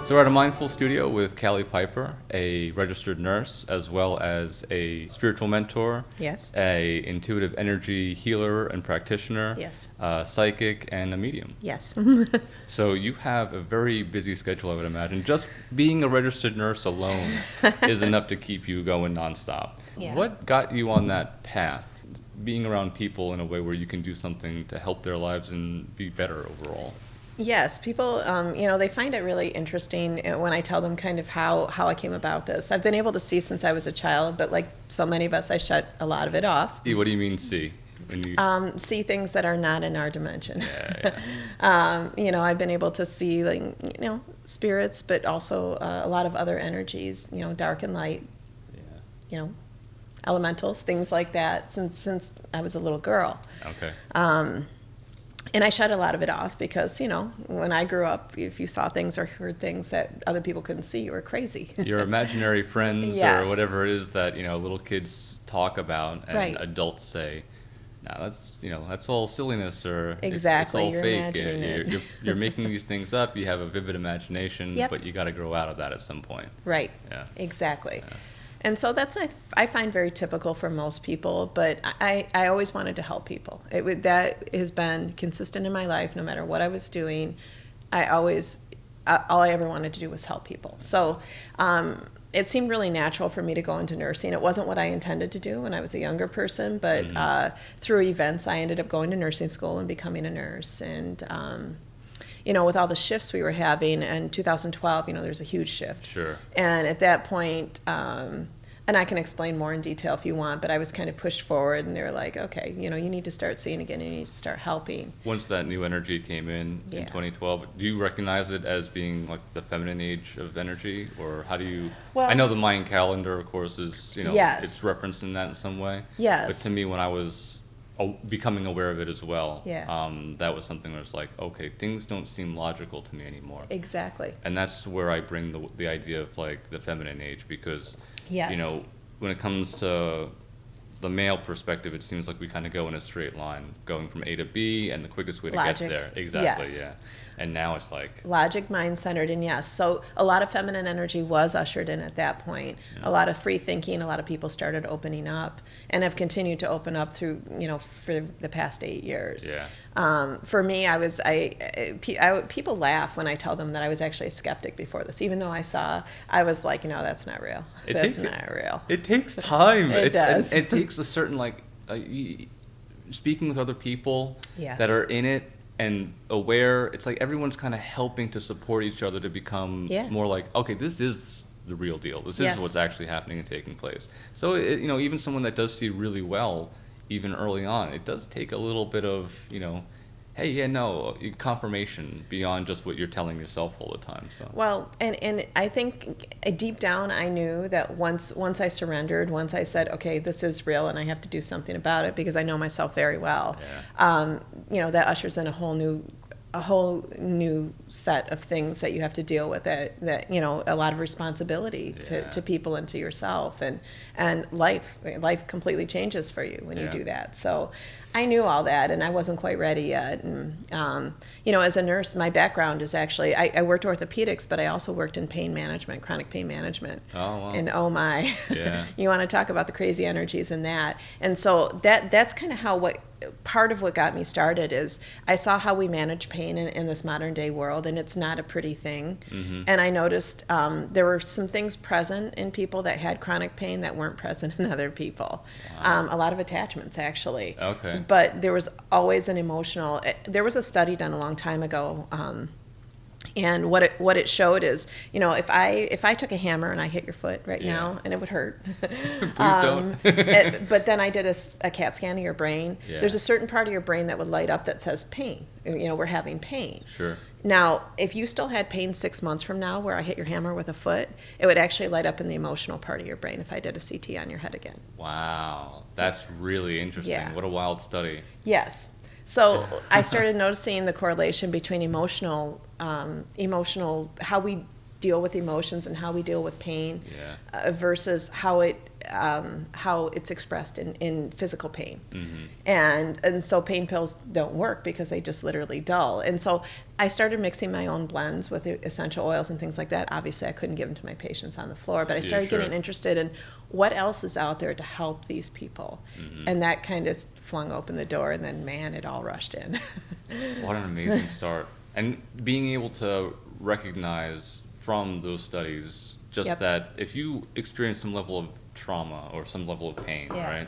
So we're at a mindful studio with Calleigh Piper, a registered nurse, as well as a spiritual mentor, Yes. a intuitive energy healer and practitioner, Yes. a psychic, and a medium. Yes. So you have a very busy schedule, I would imagine. Just being a registered nurse alone is enough to keep you going nonstop. Yeah. What got you on that path? Being around people in a way where you can do something to help their lives and be better overall. Yes, people, they find it really interesting when I tell them kind of how I came about this. I've been able to see since I was a child, but like so many of us, I shut a lot of it off. What do you mean see? When you... See things that are not in our dimension. Yeah. I've been able to see, spirits, but also a lot of other energies, dark and light, Yeah. Elementals, things like that, since I was a little girl. Okay. And I shut a lot of it off because, when I grew up, if you saw things or heard things that other people couldn't see, you were crazy. Your imaginary friends Yes. or whatever it is that, little kids talk about and Right. adults say, no, that's all silliness or Exactly, it's all you're fake. imagining it. You're making these things up. You have a vivid imagination, Yep. but you got to grow out of that at some point. Right. Yeah. Exactly. Yeah. And so that's, I find very typical for most people, but I always wanted to help people. That has been consistent in my life, no matter what I was doing. All I ever wanted to do was help people. So it seemed really natural for me to go into nursing. It wasn't what I intended to do when I was a younger person, but through events, I ended up going to nursing school and becoming a nurse. And with all the shifts we were having in 2012, there's a huge shift. Sure. And at that point, and I can explain more in detail if you want, but I was kind of pushed forward, and they were like, okay, you need to start seeing again, you need to start helping. Once that new energy came in 2012, do you recognize it as being like the feminine age of energy, or how do you? Well, I know the Mayan calendar, of course, is Yes. it's referenced in that in some way. Yes. But to me, when I was becoming aware of it as well, Yeah. that was something where it's like, okay, things don't seem logical to me anymore. Exactly. And that's where I bring the idea of like the feminine age, because Yes. when it comes to the male perspective, it seems like we kind of go in a straight line, going from A to B, and the quickest way to Logic. get there. Exactly, Yes. yeah. And now it's like... Logic, mind-centered, and yes. So a lot of feminine energy was ushered in at that point. Yeah. A lot of free thinking, a lot of people started opening up and have continued to open up through, for the past 8 years. Yeah. For me, people laugh when I tell them that I was actually a skeptic before this, even though I was like, that's not real. That's not real. It takes time. It does. It takes a certain, speaking with other people Yes. that are in it and aware. It's like everyone's kind of helping to support each other to become more like, okay, this is the real deal. This is what's actually happening and taking place. So, even someone that does see really well, even early on, it does take a little bit of, confirmation beyond just what you're telling yourself all the time. So. Well, and I think deep down I knew that once I surrendered, once I said, okay, this is real and I have to do something about it because I know myself very well, that ushers in a whole new set of things that you have to deal with, that a lot of responsibility to people and to yourself, and life completely changes for you when you do that. So I knew all that, and I wasn't quite ready yet. And as a nurse, my background is actually I worked orthopedics, but I also worked in pain management, chronic pain management. Oh wow. And oh my, yeah. You want to talk about the crazy energies in that. And so that's kind of part of what got me started is I saw how we manage pain in this modern day world, and it's not a pretty thing. Mm-hmm. And I noticed there were some things present in people that had chronic pain that weren't present in other people. Wow. A lot of attachments, actually. Okay. But there was always an emotional. There was a study done a long time ago. And what it showed is, if I took a hammer and I hit your foot right now, and it would hurt. Please don't. But then I did a CAT scan of your brain. Yeah. There's a certain part of your brain that would light up that says pain. We're having pain. Sure. Now, if you still had pain 6 months from now where I hit your hammer with a foot, it would actually light up in the emotional part of your brain if I did a CT on your head again. Wow. That's really interesting. Yeah. What a wild study. Yes. So I started noticing the correlation between emotional, how we deal with emotions and how we deal with pain versus how it how it's expressed in physical pain. And so pain pills don't work because they just literally dull. And so I started mixing my own blends with essential oils and things like that. Obviously, I couldn't give them to my patients on the floor, but I started getting interested in what else is out there to help these people. And that kind of flung open the door, and then, man, it all rushed in. What an amazing start. And being able to recognize from those studies just that if you experience some level of trauma or some level of pain, right,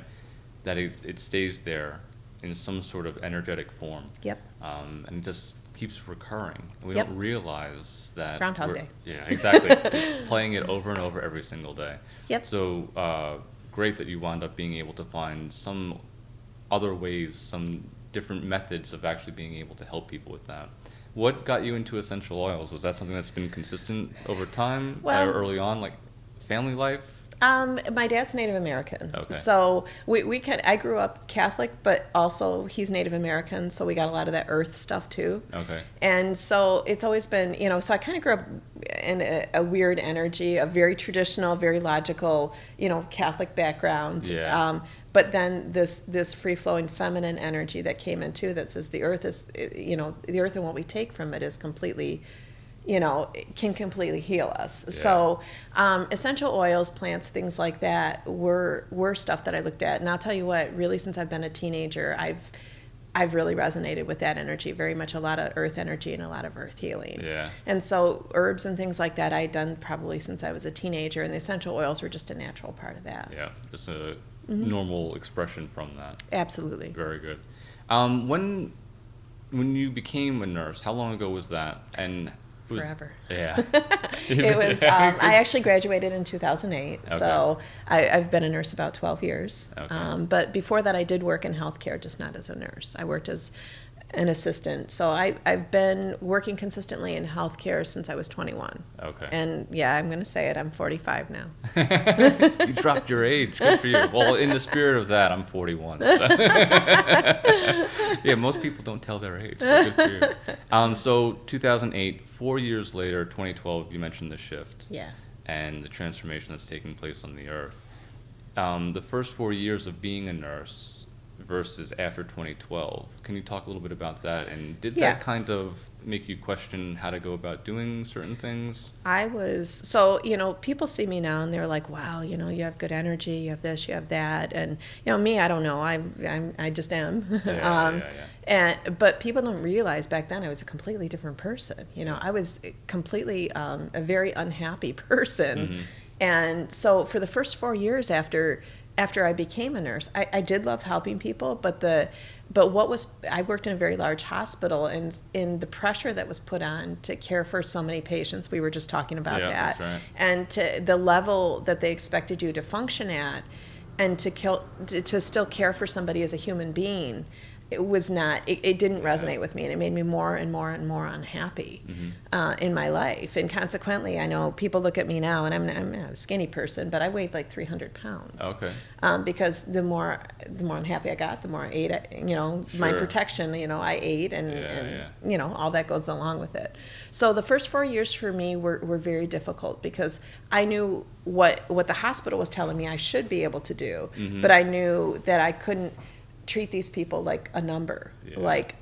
that it stays there in some sort of energetic form. And just keeps recurring. And we don't realize that. Groundhog Day. Yeah, exactly. Playing it over and over every single day. So great that you wound up being able to find some other ways, some different methods of actually being able to help people with that. What got you into essential oils? Was that something that's been consistent over time, or early on, like family life? My dad's Native American. So I grew up Catholic, but also he's Native American, so we got a lot of that earth stuff too. And so it's always been, so I kind of grew up in a weird energy, a very traditional, very logical, Catholic background. But then this free-flowing feminine energy that came in too, that says the earth is, the earth and what we take from it is completely, can completely heal us. So essential oils, plants, things like that were stuff that I looked at. And I'll tell you what, really, since I've been a teenager, I've really resonated with that energy, very much a lot of earth energy and a lot of earth healing. And so herbs and things like that I'd done probably since I was a teenager, and the essential oils were just a natural part of that. Just a normal expression from that. Absolutely. Very good. When you became a nurse, how long ago was that? And forever. It was, I actually graduated in 2008, so I've been a nurse about 12 years. But before that, I did work in healthcare, just not as a nurse. I worked as an assistant. So I've been working consistently in healthcare since I was 21. And I'm going to say it, I'm 45 now. You dropped your age. Good for you. Well, in the spirit of that, I'm 41. So. Most people don't tell their age, so good for you. So 2008, 4 years later, 2012, you mentioned the shift. And the transformation that's taking place on the earth. The first 4 years of being a nurse versus after 2012. Can you talk a little bit about that? And did that kind of make you question how to go about doing certain things? People see me now and they're like, wow, you have good energy, you have this, you have that. And, me, I don't know. I just am. But people don't realize back then I was a completely different person. I was completely a very unhappy person. And so for the first 4 years after I became a nurse, I did love helping people, but I worked in a very large hospital, and in the pressure that was put on to care for so many patients, we were just talking about that, and to the level that they expected you to function at, and to still care for somebody as a human being, it didn't resonate with me, and it made me more and more and more unhappy in my life. And consequently, I know people look at me now, and I'm not a skinny person, but I weighed like 300 pounds. Because the more unhappy I got, the more I ate. My protection, I ate, and all that goes along with it. So the first 4 years for me were very difficult, because I knew what the hospital was telling me I should be able to do, but I knew that I couldn't treat these people like a number, like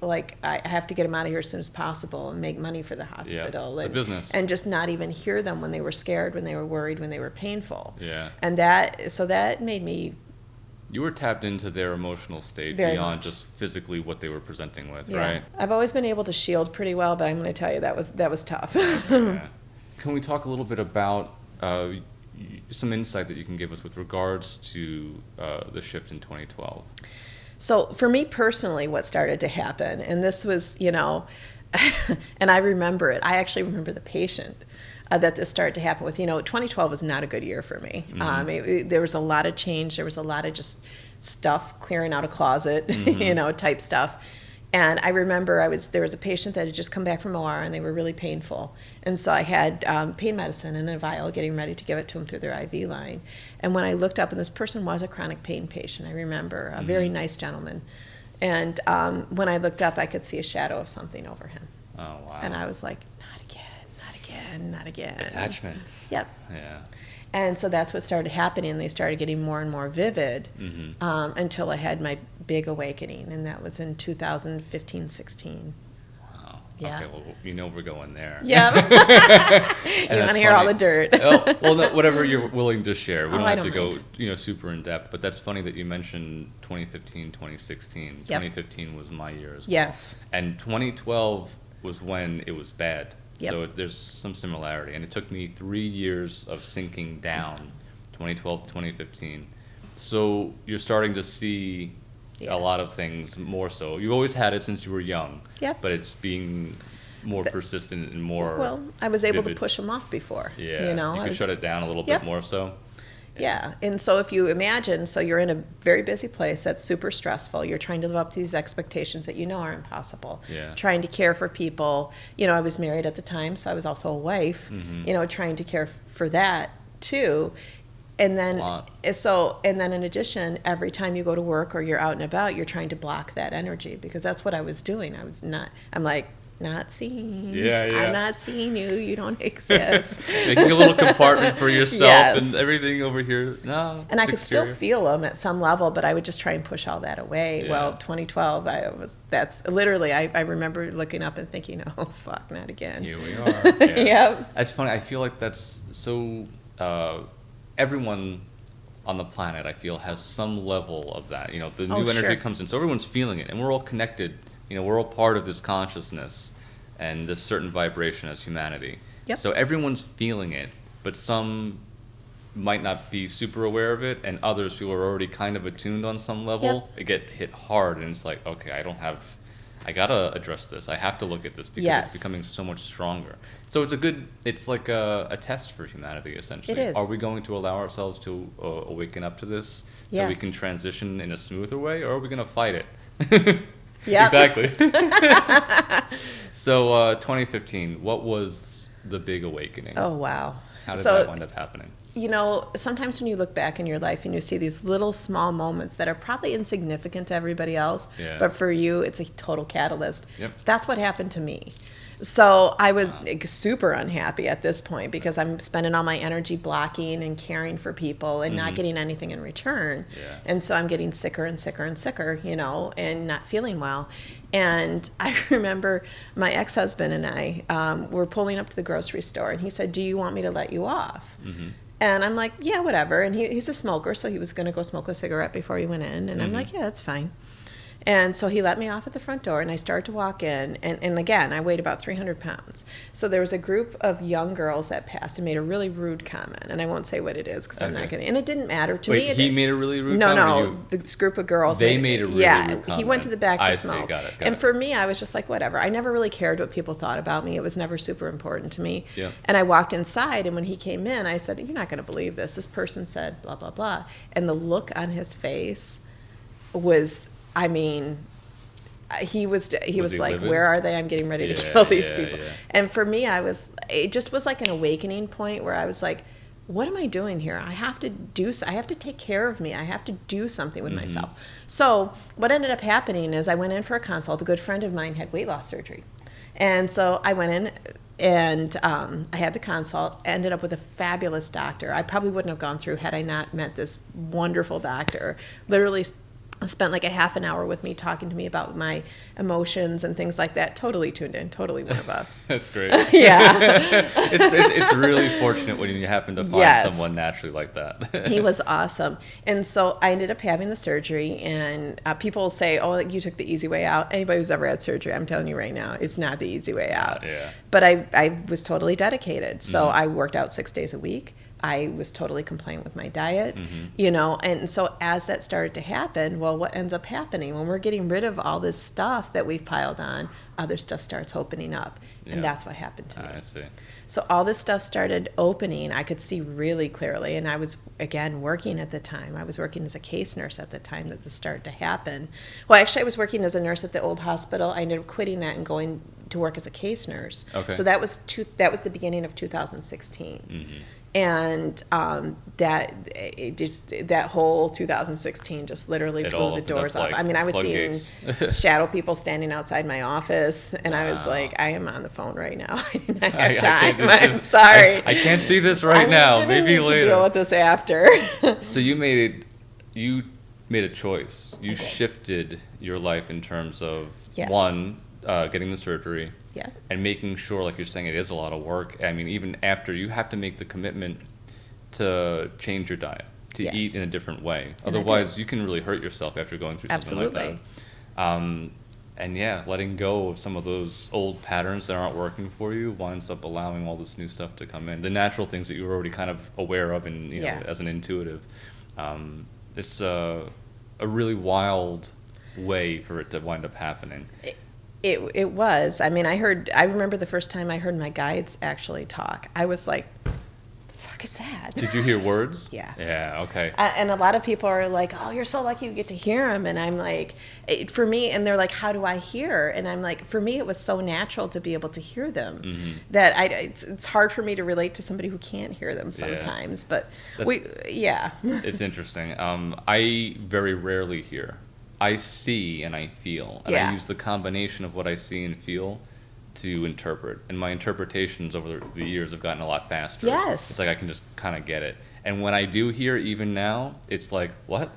I have to get them out of here as soon as possible and make money for the hospital, it's a business. And just not even hear them when they were scared, when they were worried, when they were painful. And that made me. You were tapped into their emotional state beyond just physically what they were presenting with, right? I've always been able to shield pretty well, but I'm going to tell you that was tough. Can we talk a little bit about some insight that you can give us with regards to the shift in 2012? So for me personally, what started to happen, and this was, and I remember it. I actually remember the patient that this started to happen with. 2012 was not a good year for me. There was a lot of change. There was a lot of just stuff clearing out a closet, type stuff. And I remember there was a patient that had just come back from OR, and they were really painful. And so I had pain medicine in a vial, getting ready to give it to them through their IV line. And when I looked up, and this person was a chronic pain patient, I remember, a very nice gentleman. And when I looked up, I could see a shadow of something over him. Oh, wow. And I was like, not again, not again, not again. Attachment. Yep. Yeah. And so that's what started happening. They started getting more and more vivid until I had my big awakening, and that was in 2015, 16. Wow. Yeah. Okay, well, we're going there. Yeah. You want to hear all the dirt. Oh, well, no, whatever you're willing to share. We don't have to mind. go, super in depth, but that's funny that you mentioned 2015, 2016. Yep. 2015 was my year as well. Yes. And 2012 was when it was bad. Yep. So there's some similarity. And it took me 3 years of sinking down, 2012 to 2015. So you're starting to see a lot of things more so. You've always had it since you were young. Yep. But it's being more persistent and more Well, I was able vivid. to push them off before. Yeah. You could shut it down a little Yep. bit more so. Yeah, and so if you imagine, so you're in a very busy place that's super stressful. You're trying to live up to these expectations that you know are impossible. Yeah. Trying to care for people. I was married at the time, so I was also a wife. Trying to care for that too. And then, in addition, every time you go to work or you're out and about, you're trying to block that energy, because that's what I was doing. I'm like, not seeing. Yeah. I'm not seeing you. You don't exist. Making a little compartment for yourself Yes. and everything over here. No. And I could exterior. still feel them at some level, but I would just try and push all that away. Yeah. Well, 2012, that's literally, I remember looking up and thinking, oh, fuck, not again. Here we are. Yeah. Yep. That's funny. I feel like that's so. Everyone on the planet, I feel, has some level of that. The new energy sure. comes in, so everyone's feeling it, and we're all connected. We're all part of this consciousness and this certain vibration as humanity. Yep. So everyone's feeling it, but some might not be super aware of it, and others who are already kind of attuned on some level, they get hit hard, and it's like, okay, I gotta address this. I have to look at this because Yes. it's becoming so much stronger. So it's like a test for humanity, essentially. It is. Are we going to allow ourselves to awaken up to this so we Yes. can transition in a smoother way, or are we going to fight it? Yeah. Exactly. So 2015, what was the big awakening? Oh, wow. How did that wind up happening? Sometimes when you look back in your life and you see these little small moments that are probably insignificant to everybody else, but for you, it's a total catalyst. Yep. That's what happened to me. So I was super unhappy at this point because I'm spending all my energy blocking and caring for people and not getting anything in return. Yeah. And so I'm getting sicker and sicker and sicker, and not feeling well. And I remember my ex-husband and I were pulling up to the grocery store, and he said, "Do you want me to let you off?" And I'm like, "Yeah, whatever." And he's a smoker, so he was going to go smoke a cigarette before he went in. And I'm like, "Yeah, that's fine." And so he let me off at the front door, and I started to walk in. And again, I weighed about 300 pounds. So there was a group of young girls that passed and made a really rude comment. And I won't say what it is because I'm not going to. And it didn't matter to me. Wait, he made a really rude comment? No. This group of girls. They made a really rude comment. He went to the back to see, smoke. got it. And for me, I was just like, whatever. I never really cared what people thought about me. It was never super important to me. Yeah. And I walked inside, and when he came in, I said, "You're not going to believe this. This person said blah, blah, blah." And the look on his face was, he was like, livid? "Where are they? I'm getting ready to kill these people." Yeah. And for me, it just was like an awakening point where I was like, what am I doing here? I have to take care of me. I have to do something with myself. So what ended up happening is I went in for a consult. A good friend of mine had weight loss surgery. And so I went in and I had the consult, ended up with a fabulous doctor. I probably wouldn't have gone through had I not met this wonderful doctor. Literally spent like a half an hour with me talking to me about my emotions and things like that. Totally tuned in, totally one of us. That's great. Yeah. it's really fortunate when you happen to find someone naturally like that. He was awesome. And so I ended up having the surgery, and people say, "Oh, you took the easy way out." Anybody who's ever had surgery, I'm telling you right now, it's not the easy way out. Yeah. But I was totally dedicated. So I worked out 6 days a week. I was totally compliant with my diet, and so as that started to happen, well, what ends up happening when we're getting rid of all this stuff that we've piled on, other stuff starts opening up, and that's what happened to me. I see. So all this stuff started opening. I could see really clearly, and I was, again, working at the time. I was working as a case nurse at the time that this started to happen. Well, actually, I was working as a nurse at the old hospital. I ended up quitting that and going to work as a case nurse. Okay. So that was the beginning of 2016. And that whole 2016 just literally blew the doors off. I mean, I was seeing shadow people standing outside my office, and I was like, I am on the phone right now. I do not have time. I'm sorry. I can't see this right now. Maybe later. To deal with this after. So you made a choice. You shifted your life in terms of one, getting the surgery. Yeah. And making sure, like you're saying, it is a lot of work. I mean, even after, you have to make the commitment to change your diet, to eat in a different way. And otherwise, you can really hurt yourself after going through something like that. And letting go of some of those old patterns that aren't working for you winds up allowing all this new stuff to come in. The natural things that you were already kind of aware of, and you know, as an intuitive. It's a really wild way for it to wind up happening. It was. I mean, I remember the first time I heard my guides actually talk. I was like, the fuck is that? Did you hear words? Yeah. Yeah, okay. And a lot of people are like, oh, you're so lucky you get to hear them. And I'm like, for me, and they're like, how do I hear? And I'm like, for me, it was so natural to be able to hear them that it's hard for me to relate to somebody who can't hear them sometimes. But It's interesting. I very rarely hear. I see and I feel, and I use the combination of what I see and feel to interpret. And my interpretations over the years have gotten a lot faster. Yes. It's like I can just kind of get it. And when I do hear, even now, it's like, what?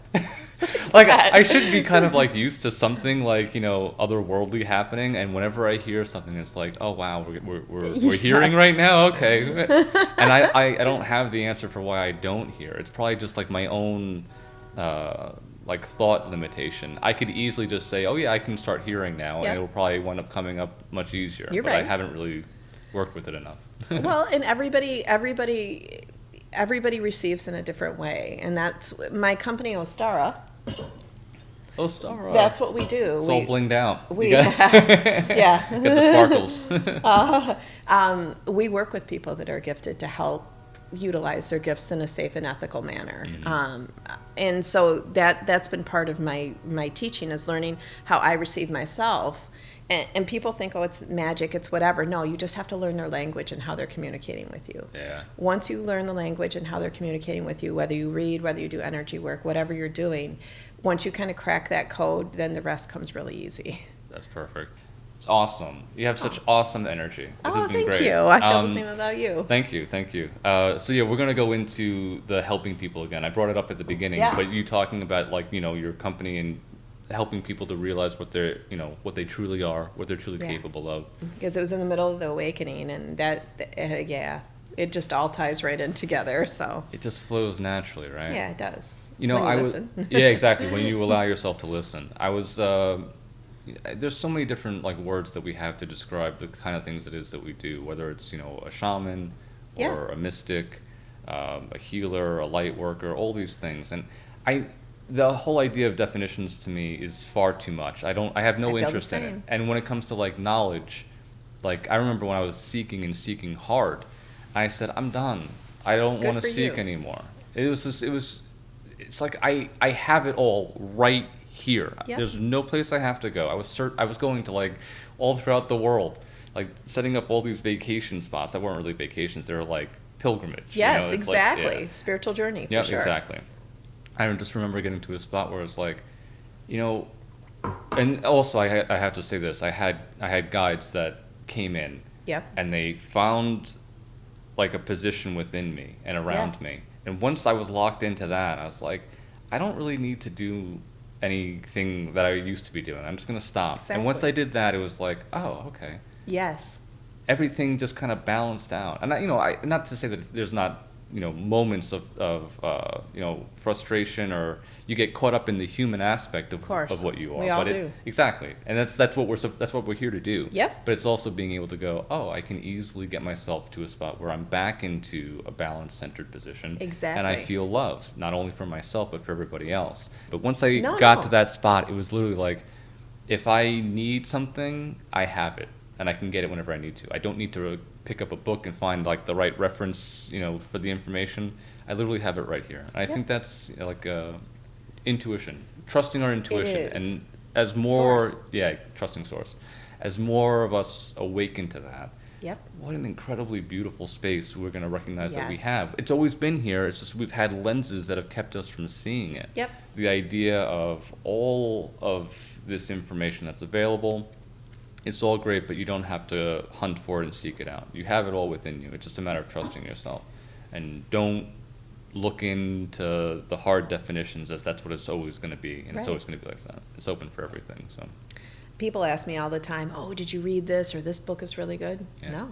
Like, I should be kind of like used to something like, you know, otherworldly happening. And whenever I hear something, it's like, oh, wow, we're hearing right now? Okay. And I don't have the answer for why I don't hear. It's probably just like my own like thought limitation. I could easily just say, oh yeah, I can start hearing now, and it'll probably wind up coming up much easier. You're but right. I haven't really worked with it enough. Well, and everybody receives in a different way, and that's my company, Ostara. Ostara. That's what we do. It's all blinged out. Yeah. Get the sparkles. We work with people that are gifted to help utilize their gifts in a safe and ethical manner. And so that's been part of my teaching, is learning how I receive myself. And people think, oh, it's magic, it's whatever. No, you just have to learn their language and how they're communicating with you. Yeah. Once you learn the language and how they're communicating with you, whether you read, whether you do energy work, whatever you're doing, once you kind of crack that code, then the rest comes really easy. That's perfect. It's awesome. You have such awesome energy. This has been great. Thank you. I feel the same about you. Thank you. So we're going to go into the helping people again. I brought it up at the beginning, but you talking about, like, you know, your company and helping people to realize what they're, you know, what they truly are, what they're truly capable of. Because it was in the middle of the awakening, and it just all ties right in together. So it just flows naturally, right? Yeah, it does. You know, listen. Yeah, exactly. When you allow yourself to listen. I was there's so many different, like, words that we have to describe the kind of things it is that we do, whether it's, you know, a shaman or a mystic, a healer, a light worker, all these things. And the whole idea of definitions to me is far too much. I have no interest in it. And when it comes to, like, knowledge, like, I remember when I was seeking hard, I said, I'm done. I don't want to seek anymore. It's like I have it all right here. There's no place I have to go. I was going to, like, all throughout the world, like, setting up all these vacation spots that weren't really vacations. They were like pilgrimage. Yes, you know? exactly. Like, spiritual journey, for sure. Exactly. I just remember getting to a spot where it's like, you know, and also I have to say this. I had guides that came in. And they found, like, a position within me and around me. And once I was locked into that, I was like, I don't really need to do anything that I used to be doing. I'm just going to stop. Exactly. And once I did that, it was like, oh, okay. Yes. Everything just kind of balanced out. And not to say that there's not, you know, moments of you know, frustration, or you get caught up in the human aspect of what you are. We all do. Exactly. And that's what we're here to do. Yep. But it's also being able to go, oh, I can easily get myself to a spot where I'm back into a balanced, centered position. Exactly. And I feel love, not only for myself, but for everybody else. But once I got to that spot, it was literally like, if I need something, I have it. And I can get it whenever I need to. I don't need to pick up a book and find, like, the right reference, you know, for the information. I literally have it right here. And I think that's, you know, like, intuition, trusting our intuition. It is. And as more, Source. trusting source. As more of us awaken to that, Yep. What an incredibly beautiful space we're going to recognize that we have. It's always been here. It's just we've had lenses that have kept us from seeing it. Yep. The idea of all of this information that's available, it's all great, but you don't have to hunt for it and seek it out. You have it all within you. It's just a matter of trusting yourself. And don't look into the hard definitions as that's what it's always going to be. And it's always going to be like that. It's open for everything. So people ask me all the time, oh, did you read this, or this book is really good? Yeah.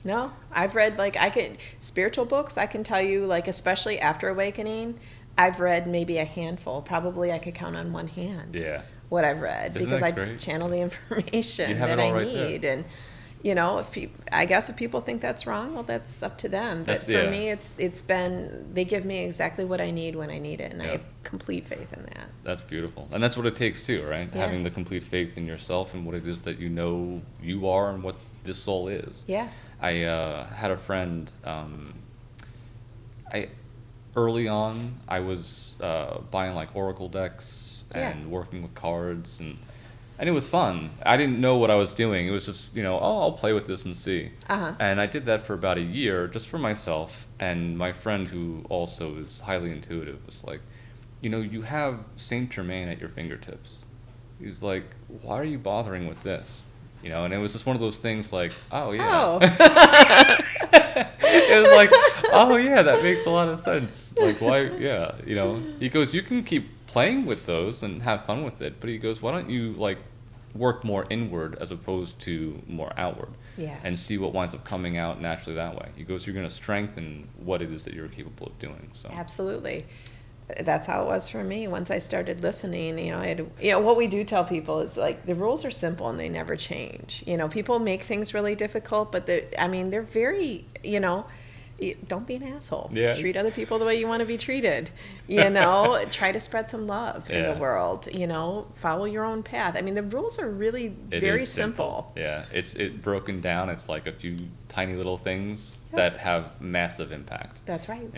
No. I've read, spiritual books, I can tell you, especially after Awakening, I've read maybe a handful. Probably I could count on one hand what I've read. Isn't because that I great? channel the information that I right need. There. And, if people think that's wrong, well, that's up to them. But for me, it's been, they give me exactly what I need when I need it, and I have complete faith in that. That's beautiful. And that's what it takes too, right? Yeah. Having the complete faith in yourself and what it is that you know you are and what this soul is. Yeah. I had a friend, early on, I was buying oracle decks and working with cards, and it was fun. I didn't know what I was doing. It was just, I'll play with this and see. And I did that for about a year just for myself. And my friend, who also is highly intuitive, was like, you have Saint Germain at your fingertips. He's like, why are you bothering with this? And it was just one of those things oh, yeah. It was like, oh, yeah, that makes a lot of sense. Why, yeah, He goes, you can keep playing with those and have fun with it, but he goes, why don't you work more inward as opposed to more outward, and see what winds up coming out naturally that way. He goes, you're going to strengthen what it is that you're capable of doing. So Absolutely. That's how it was for me. Once I started listening, what we do tell people is the rules are simple and they never change. People make things really difficult, but they're very, don't be an asshole. Yeah. Treat other people the way you want to be treated. Try to spread some love in the world. Follow your own path. The rules are really very simple. Yeah, it's broken down. It's a few tiny little things that have massive impact. That's right.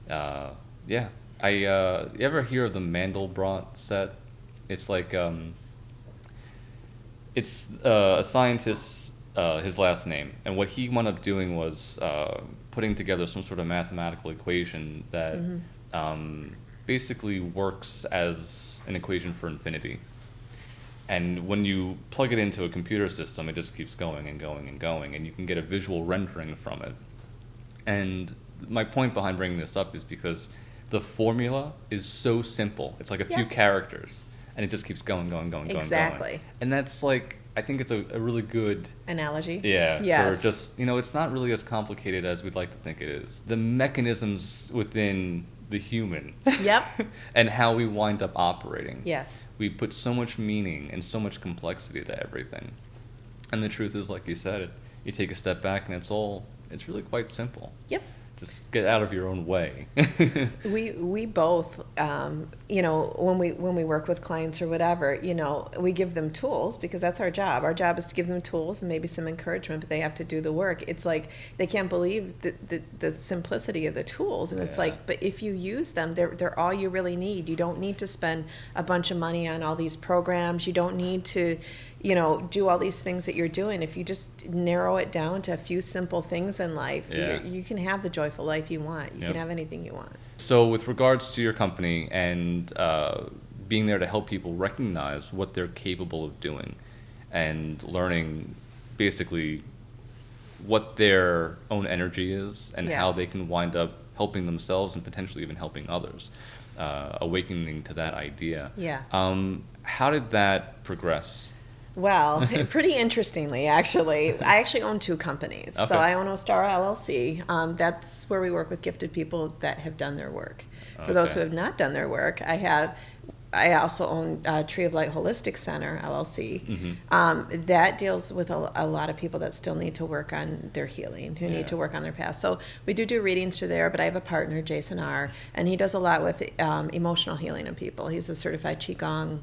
Yeah. You ever hear of the Mandelbrot set? It's it's a scientist, his last name, and what he wound up doing was putting together some sort of mathematical equation that basically works as an equation for infinity. And when you plug it into a computer system, it just keeps going and going and going, and you can get a visual rendering from it. And my point behind bringing this up is because the formula is so simple. It's a few characters, and it just keeps going. Exactly. And that's I think it's a really good analogy. Yeah. Yes. For just, it's not really as complicated as we'd like to think it is. The mechanisms within the human. Yep. And how we wind up operating. Yes. We put so much meaning and so much complexity to everything. And the truth is, like you said, you take a step back and it's really quite simple. Yep. Just get out of your own way. We both, when we work with clients or whatever, we give them tools because that's our job. Our job is to give them tools and maybe some encouragement, but they have to do the work. It's they can't believe the simplicity of the tools, and it's but if you use them, they're all you really need. You don't need to spend a bunch of money on all these programs. You don't need to do all these things that you're doing. If you just narrow it down to a few simple things in life, you can have the joyful life you want. You can have anything you want. So with regards to your company and being there to help people recognize what they're capable of doing and learning basically what their own energy is and how they can wind up helping themselves and potentially even helping others, awakening to that idea. Yeah. How did that progress? Well, pretty interestingly, actually, I actually own two companies. Okay. So I own Ostara LLC. That's where we work with gifted people that have done their work. For those who have not done their work, I also own Tree of Light Holistic Center LLC. Mm-hmm. That deals with a lot of people that still need to work on their healing, who need to work on their past. So we do readings through there, but I have a partner, Jason R., and he does a lot with emotional healing in people. He's a certified Qigong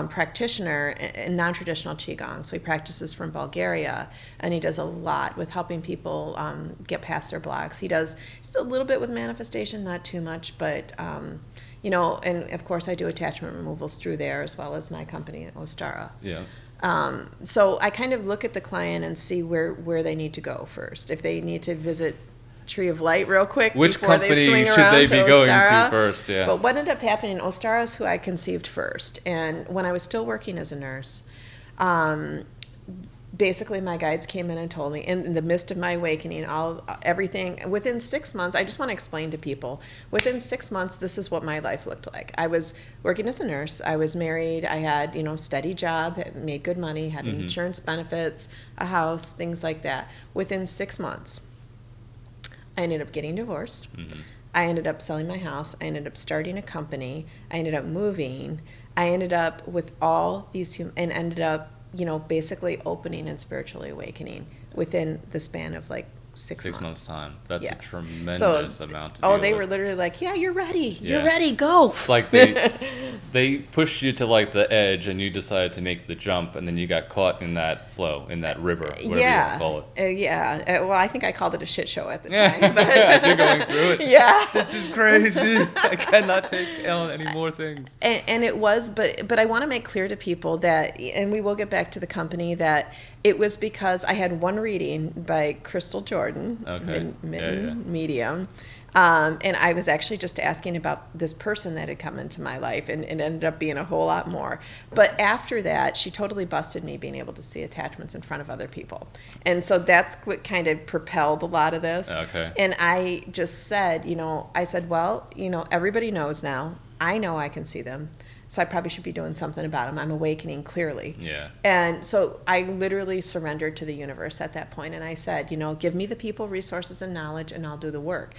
practitioner in non-traditional Qigong. So he practices from Bulgaria, and he does a lot with helping people get past their blocks. He does just a little bit with manifestation, not too much, but and of course I do attachment removals through there as well as my company, Ostara. Yeah. So I kind of look at the client and see where they need to go first. If they need to visit Tree of Light real quick which before they company swing should around they to be going Ostara. to first? Yeah. But what ended up happening, Ostara is who I conceived first. And when I was still working as a nurse, basically my guides came in and told me in the midst of my awakening, everything within 6 months. I just want to explain to people, within 6 months, this is what my life looked like. I was working as a nurse, I was married, I had steady job, made good money, had insurance benefits, a house, things like that. Within 6 months, I ended up getting divorced. I ended up selling my house. I ended up starting a company. I ended up moving. I ended up with all these and ended up basically opening and spiritually awakening within the span of like 6 months time. That's yes. a tremendous amount to Oh, they with. were literally like, yeah, you're ready. You're ready. Go. It's like they pushed you to like the edge and you decided to make the jump and then you got caught in that flow, in that river, whatever you want to call it. Well, I think I called it a shit show at the time. But as you're going through it. Yeah. This is crazy. I cannot take on any more things. And it was, but I want to make clear to people that, and we will get back to the company, that it was because I had one reading by Crystal Jordan, medium, and I was actually just asking about this person that had come into my life, and it ended up being a whole lot more. But after that, she totally busted me being able to see attachments in front of other people. And so that's what kind of propelled a lot of this. Okay. And I just said, well, everybody knows now. I know I can see them. So I probably should be doing something about them. I'm awakening clearly. Yeah. And so I literally surrendered to the universe at that point. And I said, give me the people, resources, and knowledge, and I'll do the work.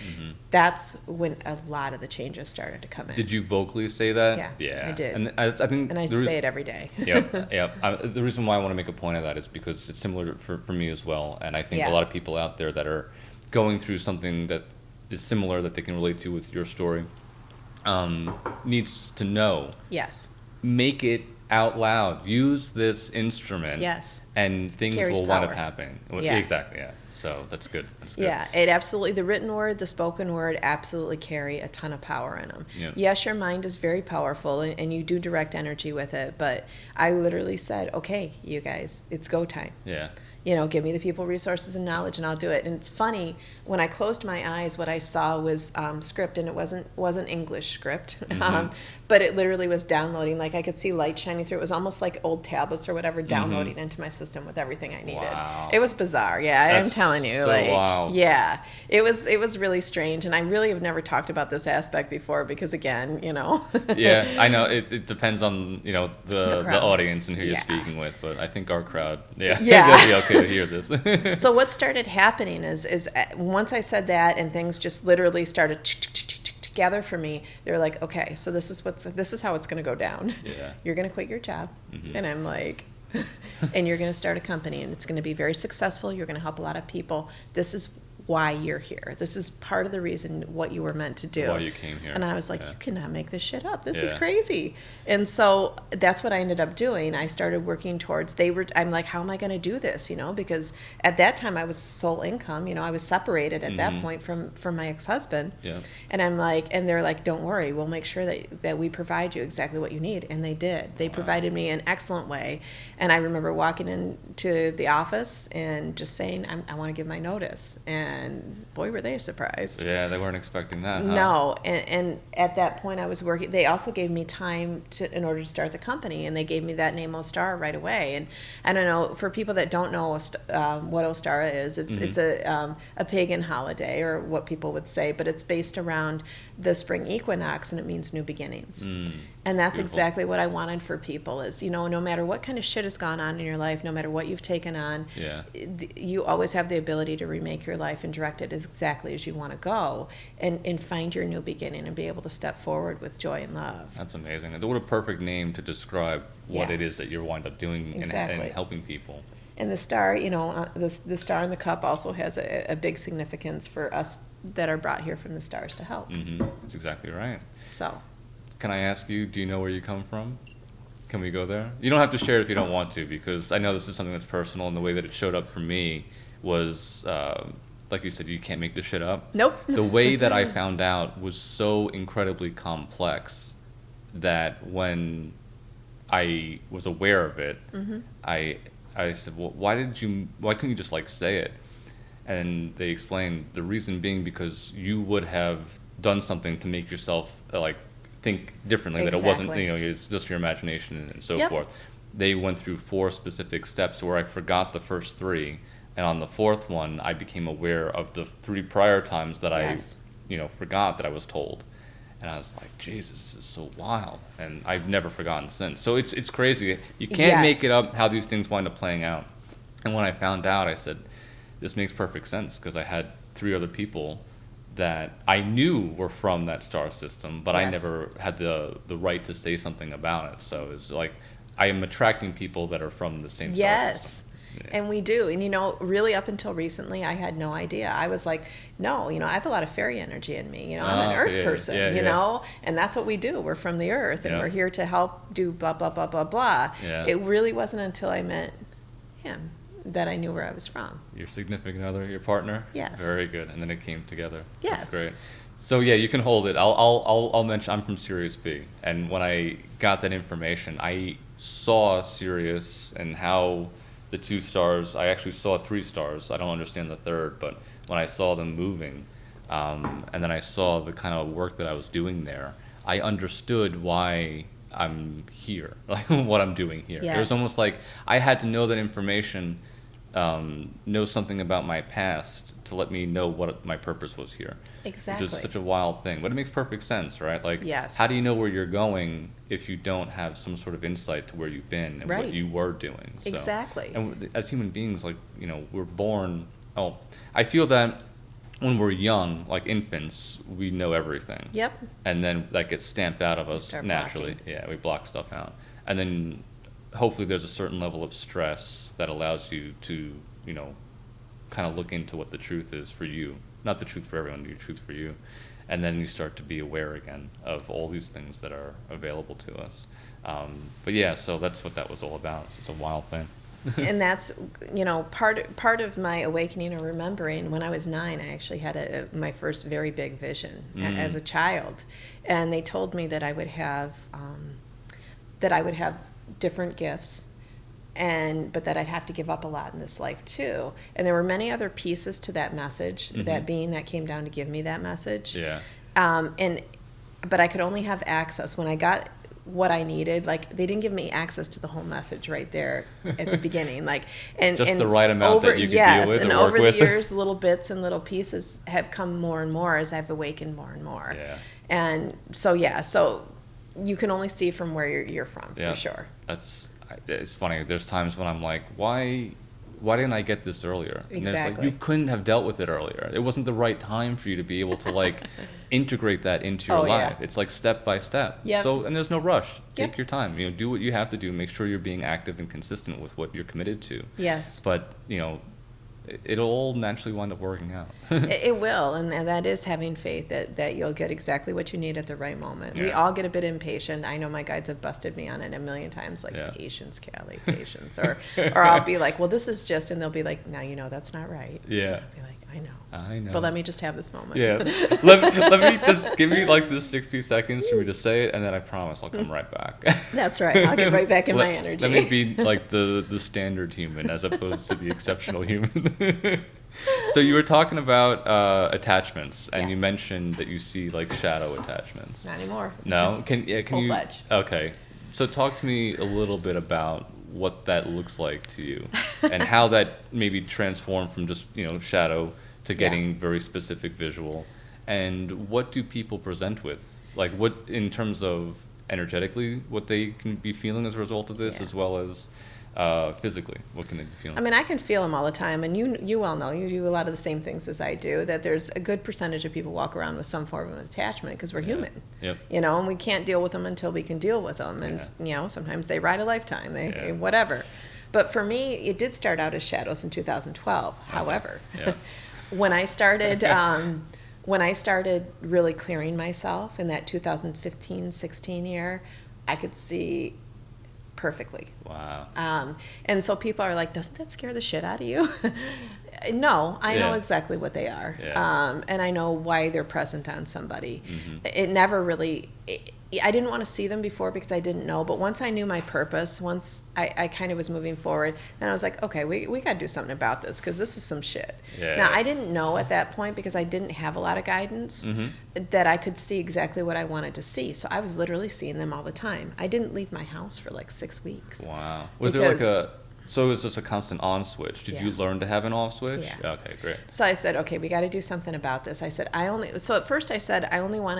That's when a lot of the changes started to come in. Did you vocally say that? Yeah, I did. And I think and I say it every day. Yep. The reason why I want to make a point of that is because it's similar for me as well. And I think a lot of people out there that are going through something that is similar that they can relate to with your story needs to know. Yes. Make it out loud. Use this instrument. Yes. And things Carries will wind power. up happening. Yeah. Exactly, yeah. So that's good. Yeah, it absolutely, the written word, the spoken word absolutely carry a ton of power in them. Yep. Yes, your mind is very powerful and you do direct energy with it, but I literally said, okay, you guys, it's go time. Yeah. Give me the people, resources, and knowledge, and I'll do it. And it's funny, when I closed my eyes, what I saw was script, and it wasn't English script, but it literally was downloading. Like I could see light shining through. It was almost like old tablets or whatever downloading into my system with everything I needed. Wow. It was bizarre. Yeah, I'm telling you. So wild. Yeah, it was really strange, and I really have never talked about this aspect before because, again, Yeah, I know it depends on the audience and who you're Yeah. speaking with, but I think our crowd, Yeah. they'll be okay to hear this. So what started happening is once I said that and things just literally started together for me, they were like, okay, so this is how it's going to go down. Yeah. You're going to quit your job, and I'm like, and you're going to start a company, and it's going to be very successful. You're going to help a lot of people. This is why you're here. This is part of the reason what you were meant to do. Why you came here. And I was like, you cannot make this shit up. This is Yeah. crazy. And so that's what I ended up doing. I started working towards, I'm like, how am I going to do this? Because at that time I was sole income, I was separated at that point from my ex-husband. Yeah. And I'm like, and they're like, don't worry, we'll make sure that we provide you exactly what you need. And they did. They provided me an excellent way. And I remember walking into the office and just saying, I want to give my notice. And boy, were they surprised. Yeah, they weren't expecting that, huh? No, and at that point I was working. They also gave me time in order to start the company, and they gave me that name Ostara right away. And I don't know, for people that don't know what Ostara is, it's a pagan holiday, or what people would say, but it's based around the spring equinox, and it means new beginnings. And that's Beautiful. exactly what I wanted for people is, no matter what kind of shit has gone on in your life, no matter what you've taken on, you always have the ability to remake your life and direct it exactly as you want to go, and find your new beginning and be able to step forward with joy and love. That's amazing. What a perfect name to describe what Yeah. it is that you wind up doing Exactly. and helping people. And the star, the star in the cup also has a big significance for us that are brought here from the stars to help. That's exactly right. So, Can I ask you, do you know where you come from? Can we go there? You don't have to share it if you don't want to, because I know this is something that's personal, and the way that it showed up for me was, like you said, you can't make this shit up. nope. The way that I found out was so incredibly complex that when I was aware of it, I said, well, why couldn't you just like say it? And they explained the reason being because you would have done something to make yourself like think differently, that it wasn't, it's just your imagination and so forth. They went through 4 specific steps where I forgot the first 3, and on the 4th one I became aware of the 3 prior times that I forgot that I was told. And I was like, Jesus, this is so wild. And I've never forgotten since. So it's crazy. You can't make it up how these things wind up playing out. And when I found out, I said, this makes perfect sense, because I had 3 other people that I knew were from that star system, but I never had the right to say something about it. So it's like I am attracting people that are from the same star system. And we do. And, really up until recently, I had no idea. I was like, no, I have a lot of fairy energy in me. I'm an earth person, and that's what we do. We're from the earth, and we're here to help do blah, blah, blah, blah, blah. It really wasn't until I met him that I knew where I was from. Your significant other, your partner? Yes. Very good. And then it came together. Yes. That's great. So yeah, you can hold it. I'll mention I'm from Sirius B, and when I got that information, I saw Sirius and how the 2 stars, I actually saw 3 stars. I don't understand the 3rd, but when I saw them moving, and then I saw the kind of work that I was doing there, I understood why I'm here, like what I'm doing here. It was almost like I had to know that information, know something about my past to let me know what my purpose was here. Exactly. Which is such a wild thing, but it makes perfect sense, right? Like, how do you know where you're going if you don't have some sort of insight to where you've been and what you were doing? So, exactly. And as human beings, like, we're born. I feel that when we're young, like infants, we know everything. Yep. And then that gets stamped out of us naturally. Blocking. Yeah, we block stuff out, and then hopefully there's a certain level of stress that allows you to, kind of look into what the truth is for you. Not the truth for everyone, the truth for you. And then you start to be aware again of all these things that are available to us. But yeah, so that's what that was all about. It's a wild thing. And that's, part of my awakening or remembering. When I was 9, I actually had my first very big vision as a child. And they told me that I would have different gifts, but that I'd have to give up a lot in this life too. And there were many other pieces to that message, that being that came down to give me that message. Yeah. But I could only have access when I got what I needed. Like, they didn't give me access to the whole message right there at the beginning. Like, and just the right amount that you could deal with and over work with. The years, little bits and little pieces have come more and more as I've awakened more and more. Yeah. And so you can only see from where you're from, for sure. It's funny. There's times when I'm like, why didn't I get this earlier? And exactly. It's like, you couldn't have dealt with it earlier. It wasn't the right time for you to be able to integrate that into your life. Yeah. It's like step by step. Yep. So, and there's no rush. Take your time. Do what you have to do. Make sure you're being active and consistent with what you're committed to. Yes. But it'll all naturally wind up working out. It will, and that is having faith that you'll get exactly what you need at the right moment. Yeah. We all get a bit impatient. I know my guides have busted me on it a million times, patience, Calleigh, patience. Or I'll be like, well, this is just, and they'll be like, now that's not right. Yeah. I'll be like, I know. But let me just have this moment. Yeah. let me just give me this 60 seconds for me to say it, and then I promise I'll come right back. That's right. I'll get right back in my energy. Let me be the standard human as opposed to the exceptional human. So you were talking about attachments, and you mentioned that you see shadow attachments. Not anymore. No? Can Full-fledged. Okay. So talk to me a little bit about what that looks like to you and how that maybe transformed from just shadow to getting very specific visual, and what do people present with, what in terms of energetically what they can be feeling as a result of this, as well as physically what can they be feeling? I mean, I can feel them all the time, and you all know, you do a lot of the same things as I do, that there's a good percentage of people walk around with some form of attachment because we're human. Yep. And we can't deal with them until we can deal with them. And sometimes they ride a lifetime, whatever. But for me, it did start out as shadows in 2012. Okay. However, when I started really clearing myself in that 2015-16 year, I could see perfectly. Wow. And so people are like, doesn't that scare the shit out of you? No, I know exactly what they are. Yeah. And I know why they're present on somebody. Mm-hmm. It never really, I didn't want to see them before because I didn't know, but once I knew my purpose, once I kind of was moving forward, then I was like, okay, we got to do something about this because this is some shit. Yeah. Now, I didn't know at that point because I didn't have a lot of guidance that I could see exactly what I wanted to see. So I was literally seeing them all the time. I didn't leave my house for like 6 weeks. Wow. Was there like a... So it was just a constant on switch. Did you learn to have an off switch? Yeah. Okay, great. So I said, okay, we got to do something about this. I said, so at first I said, I only want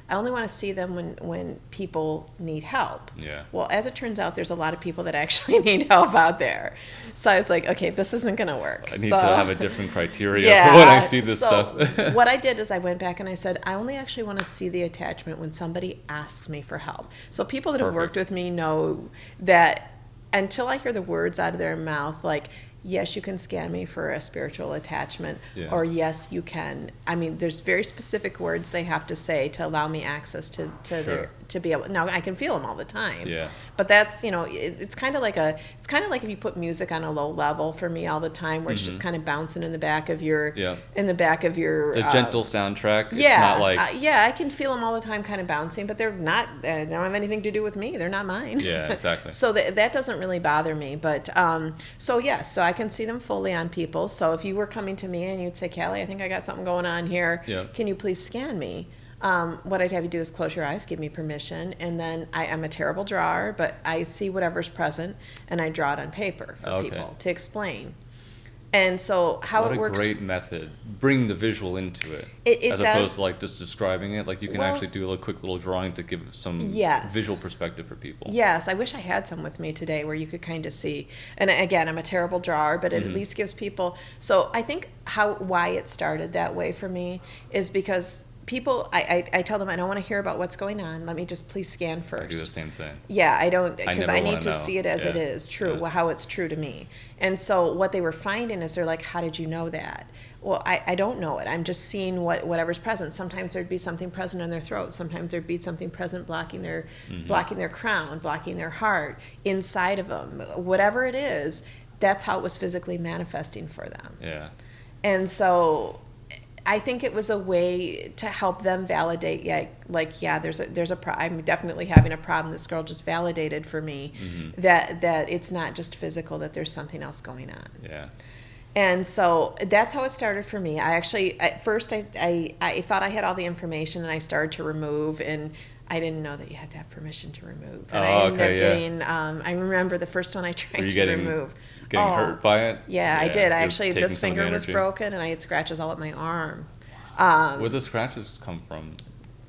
to see them when people need help. Yeah. Well, as it turns out, there's a lot of people that actually need help out there. So I was like, okay, this isn't going to work. I need to have a different criteria for when I see this stuff. What I did is I went back and I said, I only actually want to see the attachment when somebody asks me for help. So people that have worked with me know that until I hear the words out of their mouth, like, yes, you can scan me for a spiritual attachment, or yes, you can. I mean, there's very specific words they have to say to allow me access to their, to be able. Now I can feel them all the time. Yeah. But that's, it's kind of like if you put music on a low level for me all the time, where it's just kind of bouncing in the back of your, the gentle soundtrack. It's yeah. not like I can feel them all the time, kind of bouncing, but they're not. They don't have anything to do with me. They're not mine. Yeah, exactly. So that doesn't really bother me. But so I can see them fully on people. So if you were coming to me and you'd say, Calleigh, I think I got something going on here. Yeah. Can you please scan me? What I'd have you do is close your eyes, give me permission, and then I'm a terrible drawer, but I see whatever's present, and I draw it on paper for people to explain. And so how it works... What a great method. Bring the visual into it. It as opposed to like just describing it. Like you can actually do a quick little drawing to give some visual perspective for people. Yes, I wish I had some with me today where you could kind of see. And again, I'm a terrible drawer, but it at least gives people... So I think why it started that way for me is because... people, I tell them I don't want to hear about what's going on. Let me just please scan first. I do the same thing. Yeah, I don't, because I need to know. See it as it is, true, how it's true to me. And so what they were finding is they're like, how did you know that? Well, I don't know it. I'm just seeing whatever's present. Sometimes there'd be something present in their throat. Sometimes there'd be something present blocking their crown, blocking their heart, inside of them. Whatever it is, that's how it was physically manifesting for them. Yeah. And so... I think it was a way to help them validate, I'm definitely having a problem. This girl just validated for me that it's not just physical, that there's something else going on. Yeah. And so that's how it started for me. I actually, at first, I thought I had all the information, and I started to remove, and I didn't know that you had to have permission to remove. And I ended up getting, I remember the first one I tried to remove. Getting hurt by it? Yeah, I did. This finger was broken, and I had scratches all up my arm. Where the scratches come from?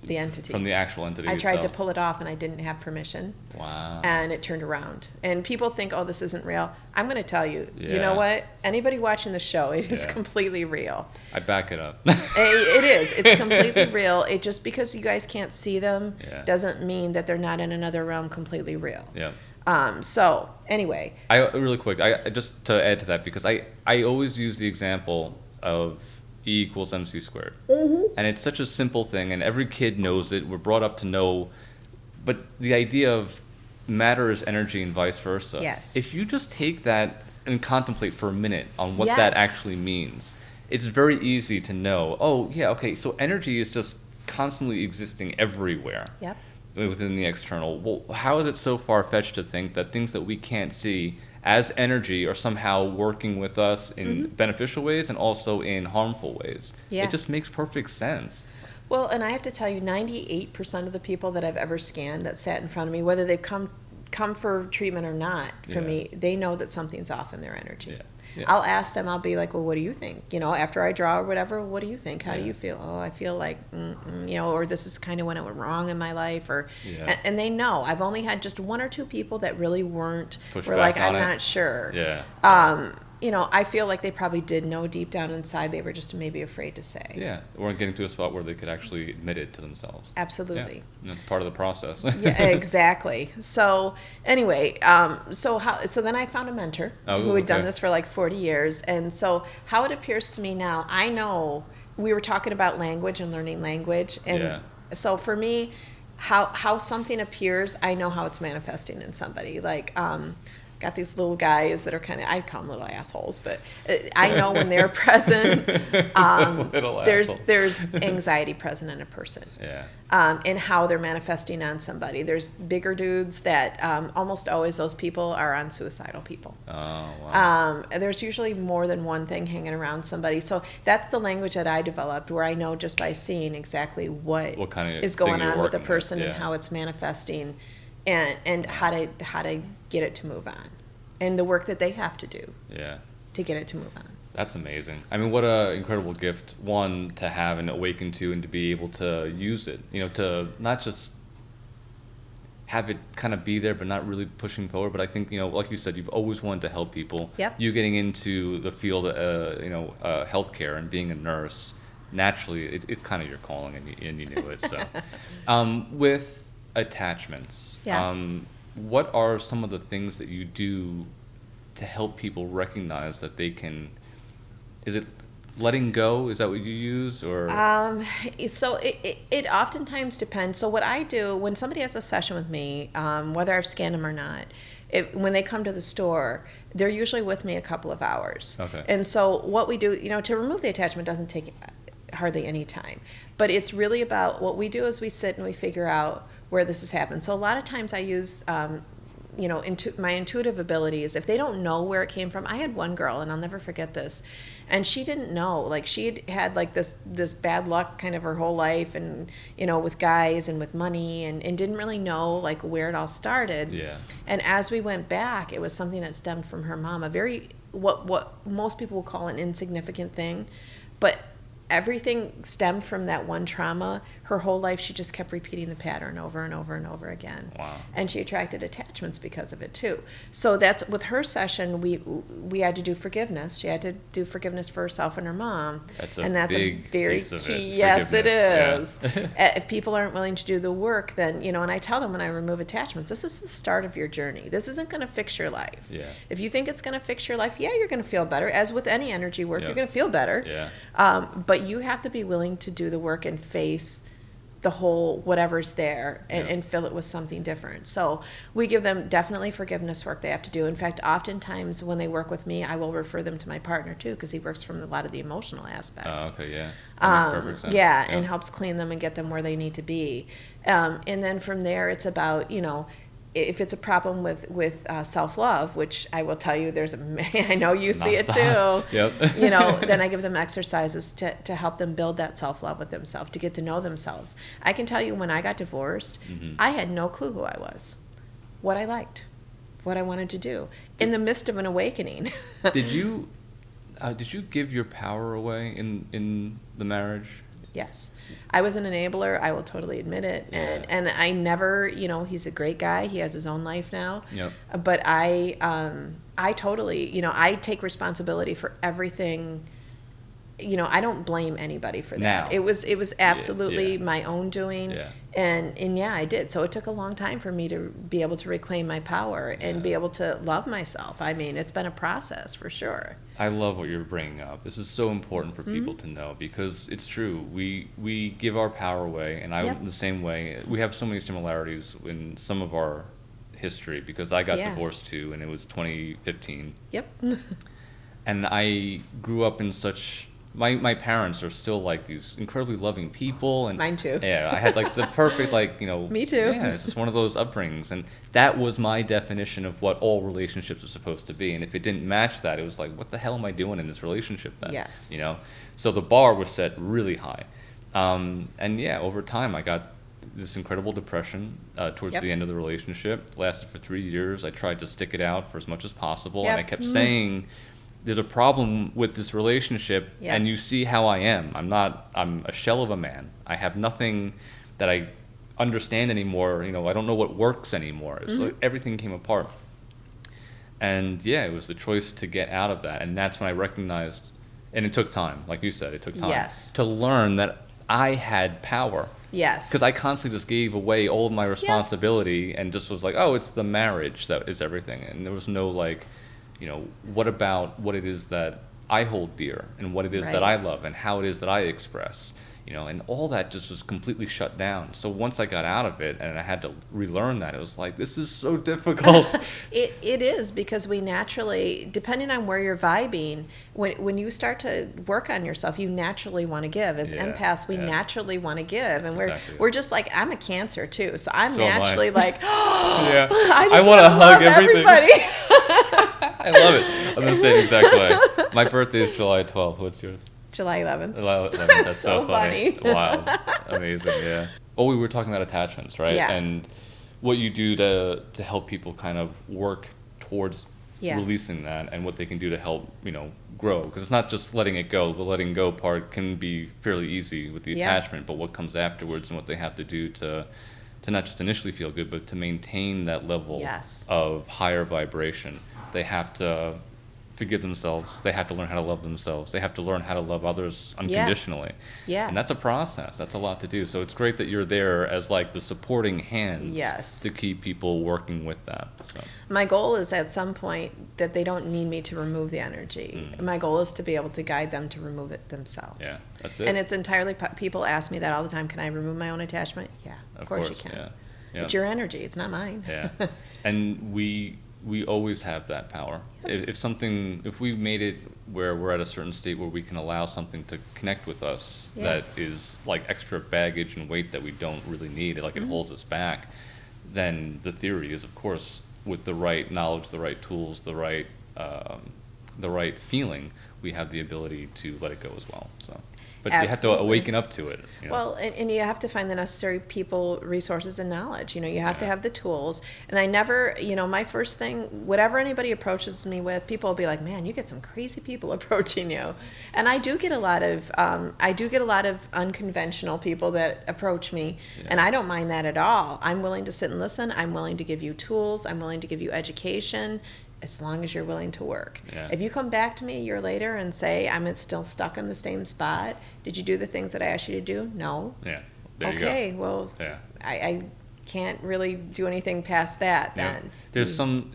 The entity. From the actual entity I tried to itself. pull it off, and I didn't have permission. Wow. And it turned around. And people think, oh, this isn't real. I'm going to tell you, you know what? Anybody watching the show, it is completely real. I back it up. It is. It's completely real. It just because you guys can't see them doesn't mean that they're not in another realm completely real. Yeah. So anyway, really quick, I just to add to that, because I always use the example of E equals MC squared, and it's such a simple thing, and every kid knows it. We're brought up to know, but the idea of matter is energy and vice versa. Yes. If you just take that and contemplate for a minute on what that actually means, it's very easy to know. Oh yeah, okay. So energy is just constantly existing everywhere. Yep. Within the external. Well, how is it so far-fetched to think that things that we can't see as energy are somehow working with us in beneficial ways and also in harmful ways? Yeah. It just makes perfect sense. Well, and I have to tell you, 98% of the people that I've ever scanned that sat in front of me, whether they've come for treatment or not, for me, they know that something's off in their energy. Yeah. Yeah. I'll ask them, I'll be like, well, what do you think? After I draw or whatever, what do you think? How do you feel? Oh, I feel like, or this is kind of when it went wrong in my life. And they know. I've only had just one or two people that really were like, I'm not sure. Yeah. I feel like they probably did know deep down inside. They were just maybe afraid to say. Yeah, weren't getting to a spot where they could actually admit it to themselves. Absolutely. Yeah. It's part of the process. Yeah, exactly. So anyway, so then I found a mentor who had done this for like 40 years. And so how it appears to me now, I know we were talking about language and learning language. And so for me, how something appears, I know how it's manifesting in somebody. Like, got these little guys that are kind of, I call them little assholes, but I know when they're present, there's anxiety present in a person. Yeah. And how they're manifesting on somebody. There's bigger dudes that almost always those people are on suicidal people. Oh, wow. There's usually more than one thing hanging around somebody. So that's the language that I developed, where I know just by seeing exactly what kind of is going on with the person and how it's manifesting, and how to get it to move on, and the work that they have to do to get it to move on. That's amazing. I mean, what an incredible gift, one, to have and awaken to, and to be able to use it, to not just have it kind of be there, but not really pushing forward. But I think, like you said, you've always wanted to help people. Yep. You getting into the field, healthcare and being a nurse, naturally, it's kind of your calling, and you knew it. So, with attachments, what are some of the things that you do to help people recognize that they can? Is it letting go? Is that what you use, or? So it oftentimes depends. So what I do when somebody has a session with me, whether I've scanned them or not, when they come to the store, they're usually with me a couple of hours. Okay. And so what we do, to remove the attachment doesn't take hardly any time, but it's really about what we do is we sit and we figure out where this has happened. So a lot of times I use my intuitive abilities. If they don't know where it came from, I had one girl, and I'll never forget this, and she didn't know. Like, she had like this bad luck kind of her whole life, and with guys and with money, and didn't really know like where it all started. Yeah. And as we went back, it was something that stemmed from her mom, a very what most people will call an insignificant thing, but everything stemmed from that one trauma. Her whole life, she just kept repeating the pattern over and over and over again. Wow. And she attracted attachments because of it too. So that's with her session. We had to do forgiveness. She had to do forgiveness for herself and her mom. That's a very piece of key. it. Yes, it is. Yeah. If people aren't willing to do the work, then and I tell them when I remove attachments, this is the start of your journey. This isn't going to fix your life. Yeah. If you think it's going to fix your life, you're going to feel better. As with any energy work, you're going to feel better. Yeah. But you have to be willing to do the work and face the whole whatever's there and fill it with something different. So we give them definitely forgiveness work they have to do. In fact, oftentimes when they work with me, I will refer them to my partner too, because he works from a lot of the emotional aspects. Oh, okay, yeah. That makes perfect sense. Yeah, and helps clean them and get them where they need to be. And then from there, it's about, if it's a problem with self-love, which I will tell you, I know you see it too. Yep. Then I give them exercises to help them build that self-love with themselves, to get to know themselves. I can tell you, when I got divorced, I had no clue who I was, what I liked, what I wanted to do, in the midst of an awakening. Did you give your power away in the marriage? Yes. I was an enabler. I will totally admit it. Yeah. And I never, he's a great guy. He has his own life now. Yep. But I totally, I take responsibility for everything. I don't blame anybody for that. Now. It was absolutely my own doing. Yeah. And I did. So it took a long time for me to be able to reclaim my power and be able to love myself. I mean, it's been a process for sure. I love what you're bringing up. This is so important for people to know, because it's true. We give our power away, and I'm the same way. We have so many similarities in some of our history, because I got divorced too, and it was 2015. Yep. And I grew up in such... My parents are still like these incredibly loving people, and mine too. Yeah, I had like the perfect Me too. Yeah, it's just one of those upbringings, and that was my definition of what all relationships are supposed to be. And if it didn't match that, it was like, what the hell am I doing in this relationship then? Yes. So the bar was set really high, and over time I got this incredible depression towards the end of the relationship. Lasted for 3 years. I tried to stick it out for as much as possible, and I kept saying, there's a problem with this relationship, and you see how I am. I'm a shell of a man. I have nothing that I understand anymore. I don't know what works anymore. It's like everything came apart. And it was the choice to get out of that. And that's when I recognized, and it took time, like you said, it took time to learn that I had power. Yes. Because I constantly just gave away all of my responsibility and just was like, oh, it's the marriage that is everything. And there was no what about what it is that I hold dear, and what it is that I love, and how it is that I express. and all that just was completely shut down. So once I got out of it and I had to relearn that, it was like, this is so difficult. It is, because we naturally, depending on where you're vibing, when you start to work on yourself, you naturally want to give. As empaths, we naturally want to give. And we're just like, I'm a Cancer too, so I'm naturally like, oh, I want to hug everybody. I love it. I'm the same exact way. My birthday is July 12th. What's yours? July 11th. July 11th. That's so funny. Wild. Amazing, yeah. Well, we were talking about attachments, right? Yeah. And what you do to help people kind of work towards releasing that, and what they can do to help, grow. Because it's not just letting it go. The letting go part can be fairly easy with the attachment, but what comes afterwards and what they have to do to not just initially feel good, but to maintain that level of higher vibration. They have to forgive themselves. They have to learn how to love themselves. They have to learn how to love others unconditionally. Yeah. And that's a process. That's a lot to do. So it's great that you're there as like the supporting hands to keep people working with that. So. My goal is at some point that they don't need me to remove the energy. My goal is to be able to guide them to remove it themselves. Yeah, that's it. And it's entirely, people ask me that all the time, can I remove my own attachment? Yeah, of course you can. Yeah. It's your energy, it's not mine. Yeah. And we always have that power. If we've made it where we're at a certain state where we can allow something to connect with us that is like extra baggage and weight that we don't really need, like it holds us back, then the theory is, of course, with the right knowledge, the right tools, the right feeling, we have the ability to let it go as well. So. But you have to awaken up to it. Well, and you have to find the necessary people, resources, and knowledge. You have to have the tools. And I never, my first thing, whatever anybody approaches me with, people will be like, "Man, you get some crazy people approaching you." And I do get a lot of, unconventional people that approach me, and I don't mind that at all. I'm willing to sit and listen. I'm willing to give you tools. I'm willing to give you education, as long as you're willing to work. Yeah. If you come back to me a year later and say, I'm still stuck in the same spot, did you do the things that I asked you to do? No. Yeah. There you go. Okay, well, I can't really do anything past that then. There's some,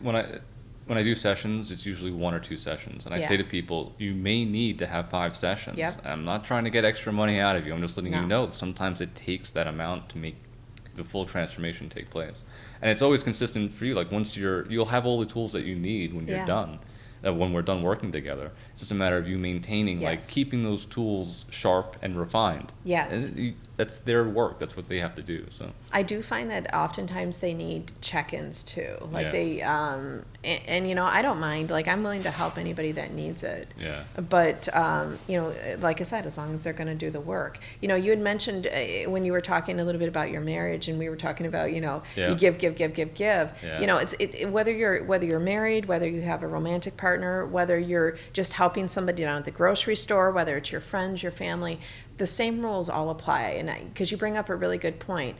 when I do sessions, it's usually 1 or 2 sessions. And I say to people, you may need to have 5 sessions. Yep. I'm not trying to get extra money out of you. I'm just letting you know sometimes it takes that amount to make the full transformation take place. And it's always consistent for you. Like once you'll have all the tools that you need when you're done. When we're done working together, it's just a matter of you maintaining, like keeping those tools sharp and refined. Yes. And that's their work. That's what they have to do. So I do find that oftentimes they need check-ins too. Like they, and I don't mind. Like I'm willing to help anybody that needs it. Yeah. But like I said, as long as they're going to do the work. You had mentioned when you were talking a little bit about your marriage, and we were talking about you give. Yeah. It's whether you're married, whether you have a romantic partner, whether you're just helping somebody down at the grocery store, whether it's your friends, your family. The same rules all apply, and because you bring up a really good point,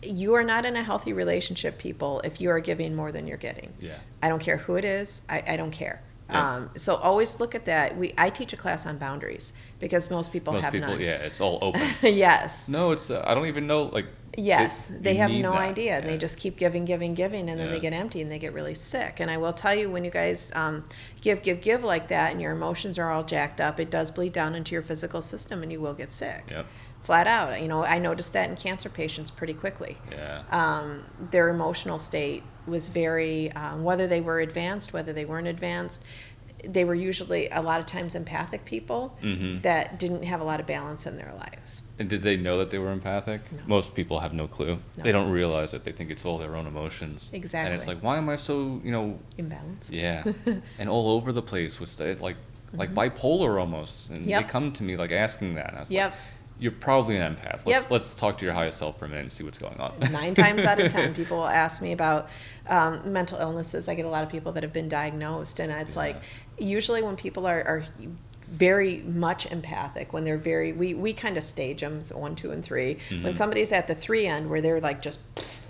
you are not in a healthy relationship, people, if you are giving more than you're getting. Yeah. I don't care who it is. I don't care. Yeah. So always look at that. I teach a class on boundaries because most people have none. Yeah, it's all open. Yes. No, it's I don't even know like. Yes, they have no that. idea, and they just keep giving, and then they get empty and they get really sick. And I will tell you, when you guys give like that, and your emotions are all jacked up, it does bleed down into your physical system, and you will get sick. Yep. Flat out. I noticed that in cancer patients pretty quickly. Yeah. Their emotional state was very, whether they were advanced, whether they weren't advanced, they were usually a lot of times empathic people that didn't have a lot of balance in their lives. And did they know that they were empathic? No. Most people have no clue. No. They don't realize it. They think it's all their own emotions. Exactly. And it's like, why am I so, imbalanced? Yeah. And all over the place with like bipolar almost. And they come to me like asking that. And I was like, you're probably an empath. Let's talk to your highest self for a minute and see what's going on. 9 times out of 10, people will ask me about mental illnesses. I get a lot of people that have been diagnosed, and it's like usually when people are very much empathic, when they're we kind of stage them 1, 2, and 3. When somebody's at the 3 end, where they're like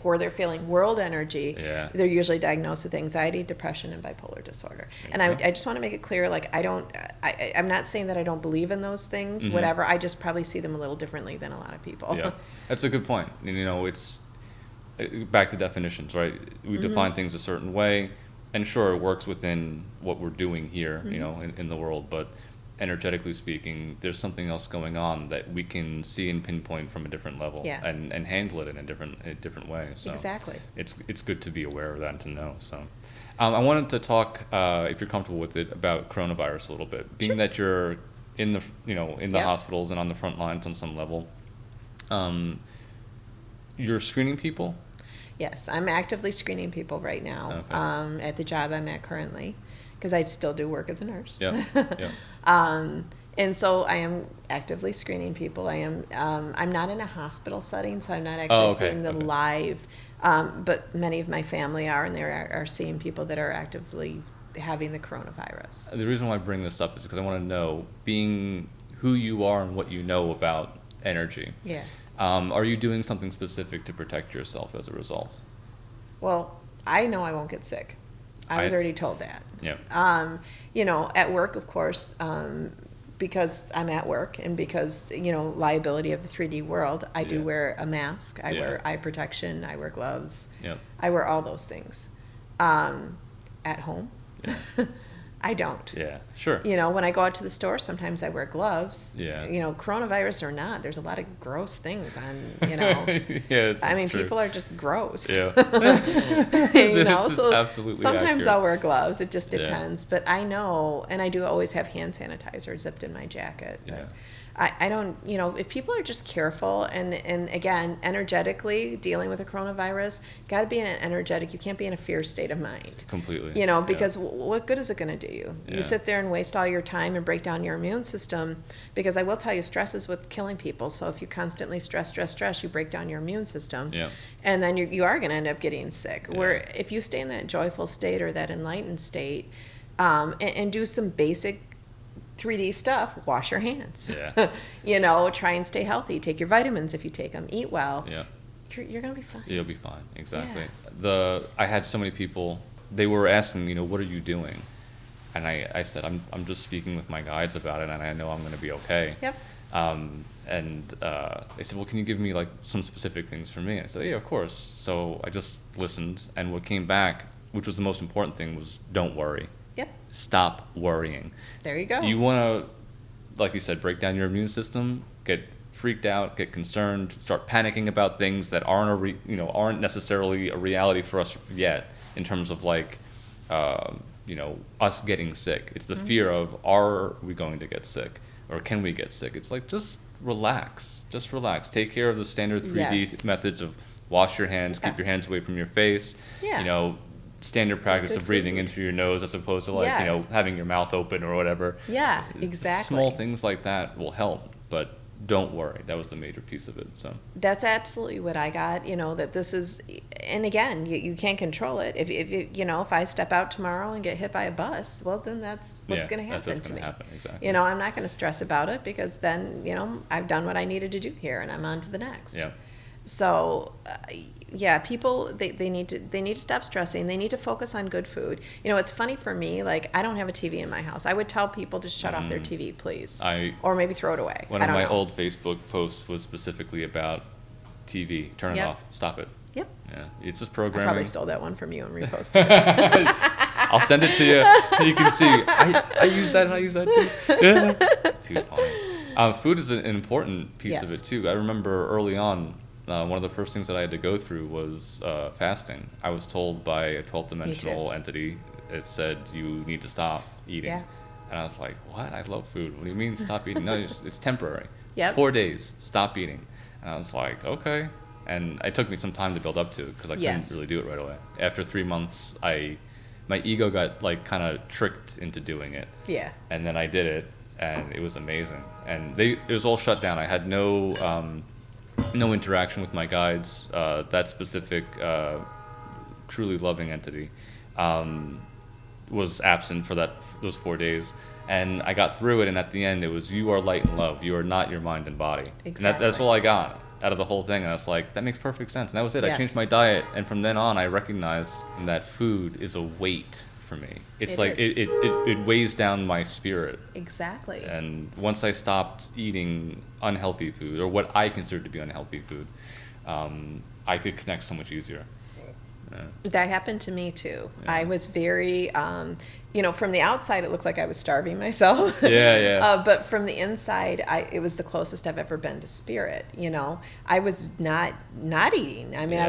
where they're feeling world energy, they're usually diagnosed with anxiety, depression, and bipolar disorder. And I just want to make it clear, like I'm not saying that I don't believe in those things, whatever. I just probably see them a little differently than a lot of people. Yeah, that's a good point. And it's back to definitions, right? We define things a certain way, and sure, it works within what we're doing here, in the world, but energetically speaking, there's something else going on that we can see and pinpoint from a different level, and handle it in a different way. So exactly, it's good to be aware of that and to know. So I wanted to talk, if you're comfortable with it, about coronavirus a little bit, being that you're in the hospitals and on the front lines on some level. You're screening people? Yes, I'm actively screening people right now, Okay. at the job I'm at currently, because I still do work as a nurse. Yeah. Yeah. And so I am actively screening people. I'm not in a hospital setting, so I'm not actually seeing the live, but many of my family are, and they are seeing people that are actively having the coronavirus. The reason why I bring this up is because I want to know, being who you are and what you know about energy. Yeah. Are you doing something specific to protect yourself as a result? Well, I know I won't get sick. I was already told that. Yeah. At work, of course, because I'm at work and because, liability of the 3D world, I do wear a mask. I wear eye protection. I wear gloves. Yeah. I wear all those things. At home, I don't. Yeah, sure. When I go out to the store, sometimes I wear gloves. Yeah. Coronavirus or not, there's a lot of gross things on, Yeah, I mean, true. people are just gross. Yeah. So absolutely sometimes accurate. I'll wear gloves. It just depends. But I know, and I do always have hand sanitizer zipped in my jacket. But Yeah. I don't, if people are just careful and again, energetically dealing with the coronavirus, got to be in an energetic, you can't be in a fear state of mind. Completely. Because what good is it going to do you? Yeah. You sit there and waste all your time and break down your immune system, because I will tell you, stress is what's killing people. So if you constantly stress, you break down your immune system. Yeah. And then you are going to end up getting sick. Yeah. Where if you stay in that joyful state or that enlightened state, and do some basic 3D stuff, wash your hands. Yeah. Try and stay healthy. Take your vitamins if you take them. Eat well. Yeah. You're going to be fine. You'll be fine. Exactly. I had so many people, they were asking, what are you doing? And I said, I'm just speaking with my guides about it, and I know I'm going to be okay. Yep. They said, well, can you give me like some specific things for me? And I said, yeah, of course. So I just listened, and what came back, which was the most important thing, was don't worry. Yep. Stop worrying. There you go. You want to, like you said, break down your immune system, get freaked out, get concerned, start panicking about things that aren't necessarily a reality for us yet, in terms of like, us getting sick. It's the fear of, are we going to get sick, or can we get sick? It's like, just relax. Take care of the standard 3D methods of wash your hands, keep your hands away from your face. Standard practice of breathing in through your nose as opposed to having your mouth open or whatever. Yeah, exactly. Small things like that will help, but don't worry. That was the major piece of it. So that's absolutely what I got. That this is, and again, you can't control it. If I step out tomorrow and get hit by a bus, well, then that's what's going to happen to me. Exactly. I'm not going to stress about it, because then I've done what I needed to do here, and I'm on to the next. Yeah. So, people they need to stop stressing. They need to focus on good food. It's funny for me. Like, I don't have a TV in my house. I would tell people to shut off their TV, please, or maybe throw it away. One of my old Facebook posts was specifically about TV. Turn it off. Stop it. Yep. Yeah, it's just I programming. probably stole that one from you and reposted it. I'll send it to you. You can see. I use that, and I use that too. Yeah. It's too funny. Food is an important piece of it too. I remember early on, one of the first things that I had to go through was fasting. I was told by a 12th dimensional entity, it said, you need to stop eating. Yeah. And I was like, what? I love food. What do you mean stop eating? No, it's temporary. Yep. 4 days, stop eating. And I was like, okay. And it took me some time to build up to it, because I couldn't really do it right away. After 3 months, my ego got like kind of tricked into doing it. Yeah. And then I did it, and it was amazing. And it was all shut down. I had no interaction with my guides. That specific, truly loving entity was absent for those 4 days. And I got through it, and at the end, it was, you are light and love. You are not your mind and body. Exactly. And that's all I got out of the whole thing. And I was like, that makes perfect sense. And that was it. Yes. I changed my diet, and from then on, I recognized that food is a weight for me. It's it weighs down my spirit. Exactly. And once I stopped eating unhealthy food, or what I considered to be unhealthy food, I could connect so much easier. That happened to me too. Yeah. I was very, from the outside, it looked like I was starving myself. Yeah. But from the inside, it was the closest I've ever been to spirit. I was not eating. I mean,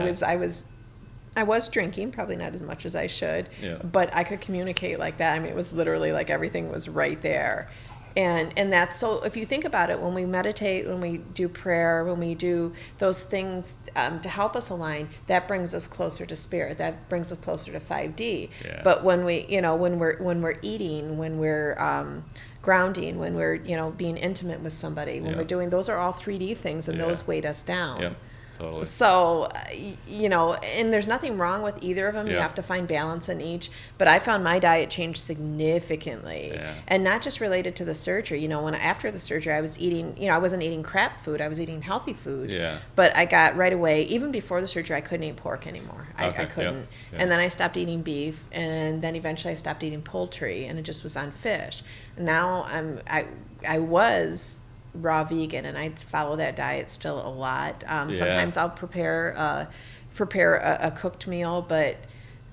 I was drinking, probably not as much as I should, but I could communicate like that. I mean, it was literally like everything was right there. And that's, so if you think about it, when we meditate, when we do prayer, when we do those things to help us align, that brings us closer to spirit. That brings us closer to 5D. Yeah. But when we, when we're eating, when we're grounding, when we're, being intimate with somebody, when we're doing, those are all 3D things, and those weight us down. Yeah. Totally. So, and there's nothing wrong with either of them. You have to find balance in each. But I found my diet changed significantly, and not just related to the surgery. When after the surgery, I was eating, I wasn't eating crap food. I was eating healthy food. Yeah. But I got right away, even before the surgery, I couldn't eat pork anymore. I couldn't. Yep. And then I stopped eating beef, and then eventually I stopped eating poultry, and it just was on fish. And now I was raw vegan, and I follow that diet still a lot. Sometimes I'll prepare a cooked meal, but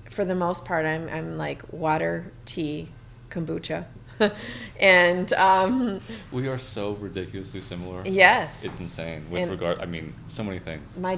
for the most part, I'm like water, tea, kombucha, and we are so ridiculously similar. Yes, it's insane with regard. I mean, so many things. My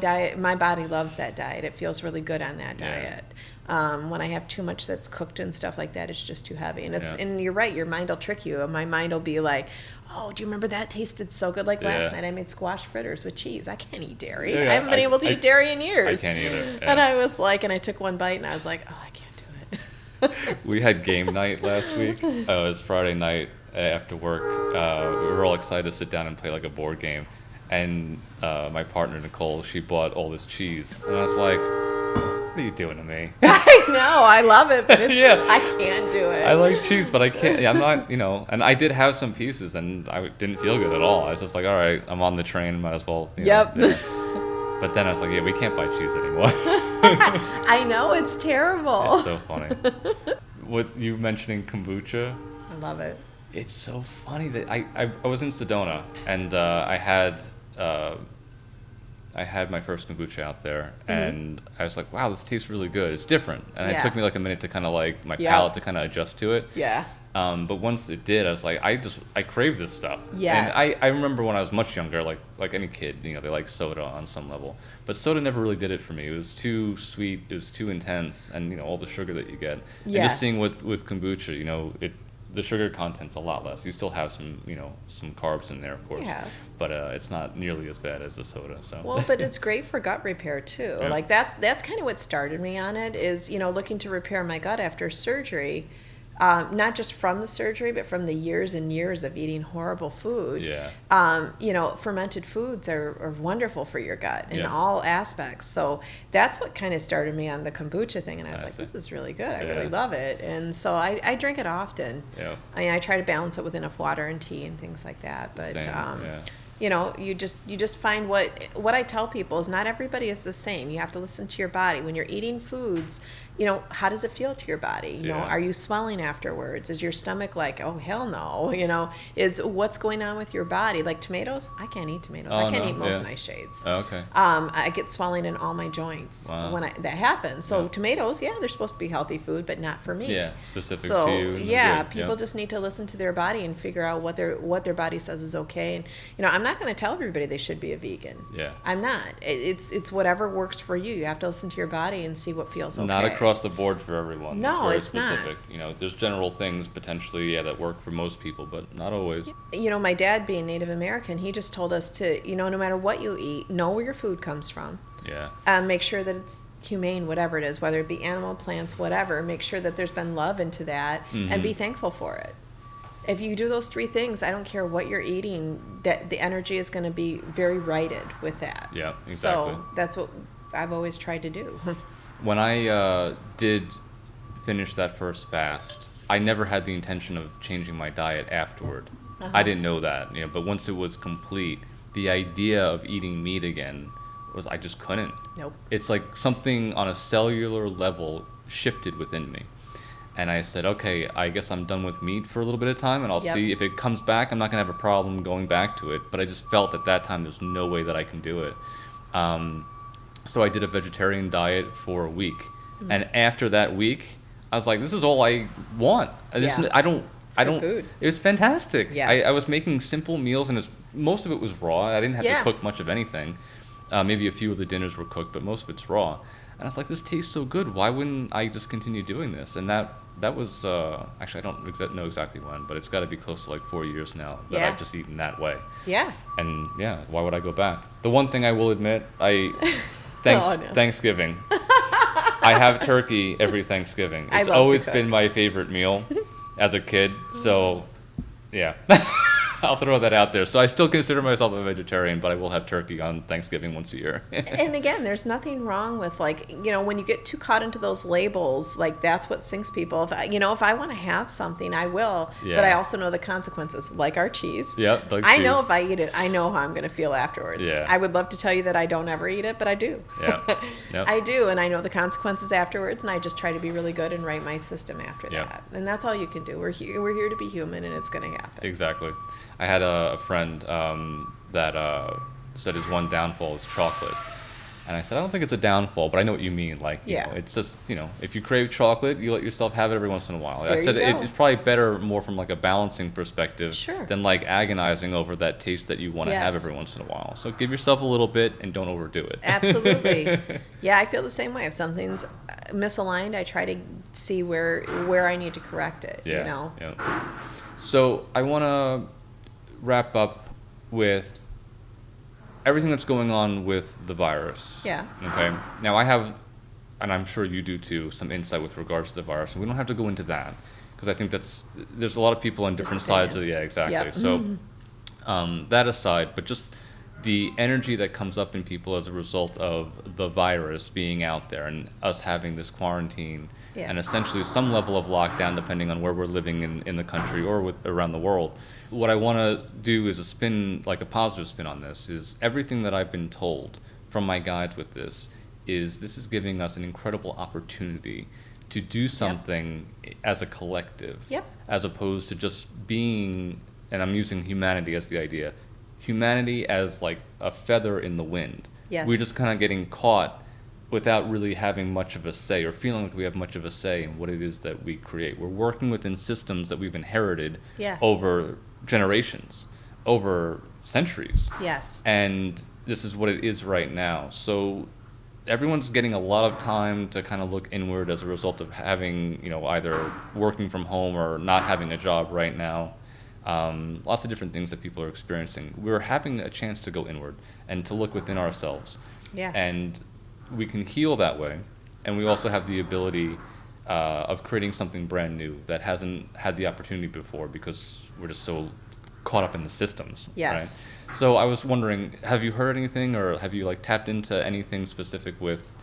body loves that diet. It feels really good on that diet. When I have too much that's cooked and stuff like that, it's just too heavy. And you're right, your mind will trick you. My mind will be like, oh, do you remember that tasted so good? Like last night I made squash fritters with cheese. I can't eat dairy. I haven't been able to eat dairy in years. I can't either. And I was like, and I took one bite and I was like, oh, I can't do it. We had game night last week. It was Friday night after work. We were all excited to sit down and play like a board game. And my partner, Nicole, she bought all this cheese. And I was like, what are you doing to me? I know, I love it, but I can't do it. I like cheese, but I can't. I'm not, and I did have some pieces, and I didn't feel good at all. I was just like, all right, I'm on the train, might as well. Yep. But then I was like, we can't buy cheese anymore. I know, it's terrible. It's so funny. With you mentioning kombucha. I love it. It's so funny that I was in Sedona, and I had my first kombucha out there, and I was like, wow, this tastes really good. It's different. And it took me like a minute to kind of like my palate to kind of adjust to it. Yeah. But once it did, I was like, I crave this stuff. Yes. And I remember when I was much younger, like any kid, they like soda on some level. But soda never really did it for me. It was too sweet. It was too intense, and all the sugar that you get. Yes. And just seeing with kombucha, the sugar content's a lot less. You still have some carbs in there, of course. Yeah. But it's not nearly as bad as the soda. So. Well, but it's great for gut repair too. Yeah. Like that's kind of what started me on it. Is looking to repair my gut after surgery. Not just from the surgery, but from the years and years of eating horrible food. Yeah. Fermented foods are wonderful for your gut in all aspects. So that's what kind of started me on the kombucha thing. And I was like, this is really good. I really love it. And so I drink it often. Yeah. I mean, I try to balance it with enough water and tea and things like that. But you just find what I tell people is not everybody is the same. You have to listen to your body. When you're eating foods, how does it feel to your body? Are you swelling afterwards? Is your stomach like, oh, hell no? Is what's going on with your body? Like tomatoes, I can't eat tomatoes. I can't eat most nightshades. Oh, okay. I get swelling in all my joints when that happens. So tomatoes, they're supposed to be healthy food, but not for me. Yeah, specific to you. People just need to listen to their body and figure out what their body says is okay. And I'm not going to tell everybody they should be a vegan. Yeah. I'm not. It's whatever works for you. You have to listen to your body and see what feels okay. Not across the board for everyone. No, it's very it's specific. There's general things potentially that work for most people, but not always. My dad being Native American, he just told us to, no matter what you eat, know where your food comes from. Yeah. Make sure that it's humane, whatever it is, whether it be animal, plants, whatever. Make sure that there's been love into that and be thankful for it. If you do those 3 things, I don't care what you're eating, that the energy is going to be very righted with that. Yeah, exactly. So that's what I've always tried to do. When I did finish that first fast, I never had the intention of changing my diet afterward. I didn't know that, but once it was complete, the idea of eating meat again was I just couldn't. Nope. It's like something on a cellular level shifted within me. And I said, okay, I guess I'm done with meat for a little bit of time, and I'll see if it comes back. I'm not going to have a problem going back to it. But I just felt at that time there's no way that I can do it. So I did a vegetarian diet for a week. And after that week, I was like, this is all I want. I don't. Food. It was fantastic. Yes. I was making simple meals, and most of it was raw. I didn't have to cook much of anything. Maybe a few of the dinners were cooked, but most of it's raw. And I was like, this tastes so good. Why wouldn't I just continue doing this? And that was actually, I don't know exactly when, but it's got to be close to like 4 years now that I've just eaten that way. Yeah. And why would I go back? The one thing I will admit, Thanksgiving. I have turkey every Thanksgiving. It's always been my favorite meal as a kid. So, yeah. I'll throw that out there. So I still consider myself a vegetarian, but I will have turkey on Thanksgiving once a year. And again, there's nothing wrong with, like, when you get too caught into those labels, like, that's what sinks people. If I want to have something, I will. Yeah. But I also know the consequences, like our cheese. Yep. Like I know if I eat it, I know how I'm going to feel afterwards. Yeah. I would love to tell you that I don't ever eat it, but I do. Yeah. Yep. I do, and I know the consequences afterwards, and I just try to be really good and right my system after that. And that's all you can do. We're here to be human, and it's going to happen. Exactly. I had a friend that said his one downfall is chocolate. And I said, I don't think it's a downfall, but I know what you mean. Like, it's just, if you crave chocolate, you let yourself have it every once in a while. I said it's probably better more from like a balancing perspective than like agonizing over that taste that you want to have every once in a while. So give yourself a little bit and don't overdo it. Absolutely. Yeah, I feel the same way. If something's misaligned, I try to see where I need to correct it, Yeah. So I want to wrap up with everything that's going on with the virus. Yeah. Okay. Now I have, and I'm sure you do too, some insight with regards to the virus, and we don't have to go into that because I think there's a lot of people on different sides of exactly. Yep. So that aside, but just the energy that comes up in people as a result of the virus being out there and us having this quarantine and essentially some level of lockdown depending on where we're living in the country or around the world. What I want to do is a positive spin on this, is everything that I've been told from my guides with this is giving us an incredible opportunity to do something as a collective, as opposed to just being, and I'm using humanity as the idea, humanity as like a feather in the wind. Yes. We're just kind of getting caught without really having much of a say or feeling like we have much of a say in what it is that we create. We're working within systems that we've inherited over generations, over centuries. Yes. And this is what it is right now. So everyone's getting a lot of time to kind of look inward as a result of having, either working from home or not having a job right now. Lots of different things that people are experiencing. We're having a chance to go inward and to look within ourselves. Yeah. And we can heal that way. And we also have the ability of creating something brand new that hasn't had the opportunity before because we're just so caught up in the systems. Yes. Right? So I was wondering, have you heard anything or have you tapped into anything specific with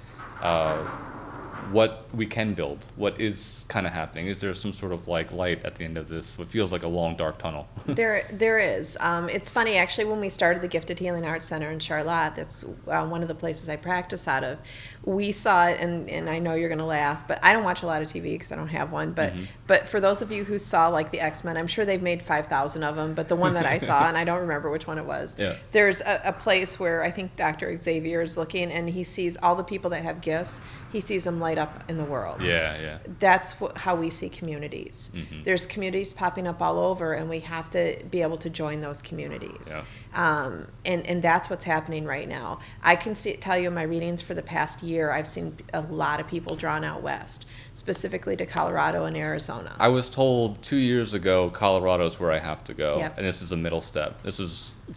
what we can build? What is kind of happening? Is there some sort of light at the end of this, what feels like a long dark tunnel? There is. It's funny, actually, when we started the Gifted Healing Arts Center in Charlotte, that's one of the places I practice out of, we saw it, and I know you're going to laugh, but I don't watch a lot of TV because I don't have one, but for those of you who saw the X-Men, I'm sure they've made 5,000 of them, but the one that I saw, and I don't remember which one it was, there's a place where I think Dr. Xavier is looking, and he sees all the people that have gifts, he sees them light up in the world. Yeah. That's how we see communities. Mm-hmm. There's communities popping up all over, and we have to be able to join those communities. Yeah. And that's what's happening right now. I can tell you in my readings for the past year, I've seen a lot of people drawn out west, specifically to Colorado and Arizona. I was told 2 years ago, Colorado's where I have to go, Yep. and this is a middle step.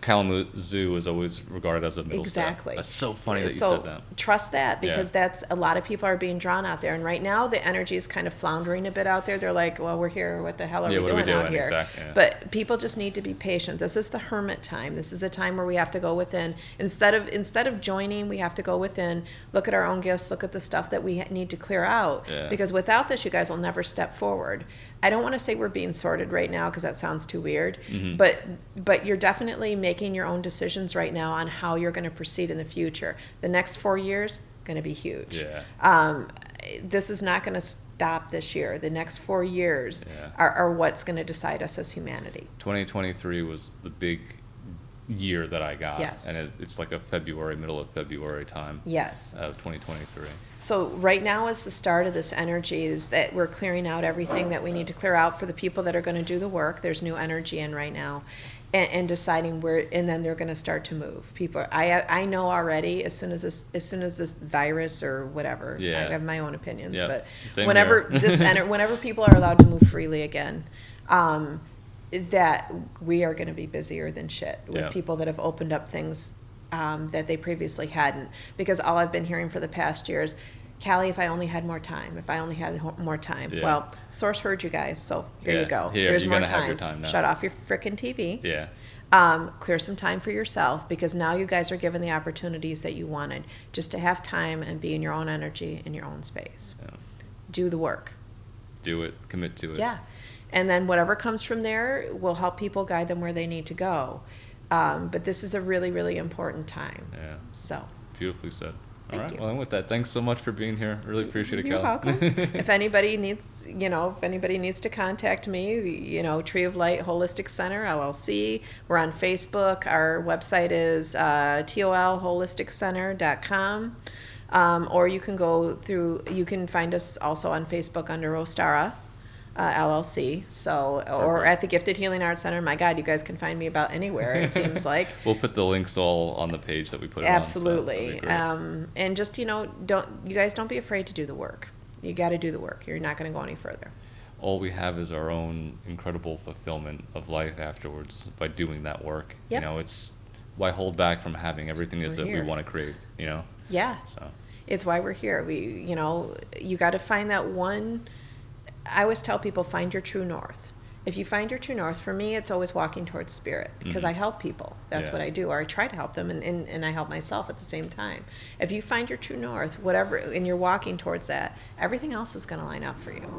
Kalamazoo is always regarded as a middle step. Exactly. That's so funny that you said that. Trust that, because that's a lot of people are being drawn out there, and right now the energy is kind of floundering a bit out there. They're like, well, we're here. What the hell are we doing out here? Exactly, But people just need to be patient. This is the hermit time. This is the time where we have to go within. Instead of joining, we have to go within, look at our own gifts, look at the stuff that we need to clear out. Yeah. Because without this, you guys will never step forward. I don't want to say we're being sorted right now because that sounds too weird, but you're definitely making your own decisions right now on how you're going to proceed in the future. The next 4 years, going to be huge. Yeah. This is not going to stop this year. The next 4 years are what's going to decide us as humanity. 2023 was the big year that I got. Yes. And it's like middle of February time. Yes. Of 2023. So right now is the start of this energy, is that we're clearing out everything that we need to clear out for the people that are going to do the work. There's new energy in right now, and deciding where, and then they're going to start to move. People, I know already, as soon as this virus or whatever, I have my own opinions, but whenever whenever people are allowed to move freely again, that we are going to be busier than shit with people that have opened up things that they previously hadn't. Because all I've been hearing for the past year is, Calleigh, if I only had more time, more time. Yeah. Well, Source heard you guys, so here you go. Here, Here's you're more gonna time. have your time now. Shut off your frickin' TV. Yeah. Clear some time for yourself, because now you guys are given the opportunities that you wanted, just to have time and be in your own energy, in your own space. Yeah. Do the work. Do it. Commit to it. Yeah. And then whatever comes from there will help people, guide them where they need to go. But this is a really, really important time. Yeah. So. Beautifully said. All Thank right. you. Well, and with that, thanks so much for being here. Really appreciate it, You're Calleigh. welcome. If anybody needs, to contact me, Tree of Light Holistic Center, LLC. We're on Facebook. Our website is tolholisticcenter.com. Or you can find us also on Facebook under Ostara. LLC, or at the Gifted Healing Arts Center. My God, you guys can find me about anywhere, it seems like. We'll put the links all on the page that we put it Absolutely. on. So and just, don't be afraid to do the work. You got to do the work. You're not going to go any further. All we have is our own incredible fulfillment of life afterwards by doing that work. Yep. It's why hold back from having everything is that we want to create, Yeah. So It's why we're here. You got to find that one. I always tell people, find your true north. If you find your true north, for me, it's always walking towards spirit, because I help people. That's what I do, or I try to help them, and I help myself at the same time. If you find your true north, whatever, and you're walking towards that, everything else is going to line up for you.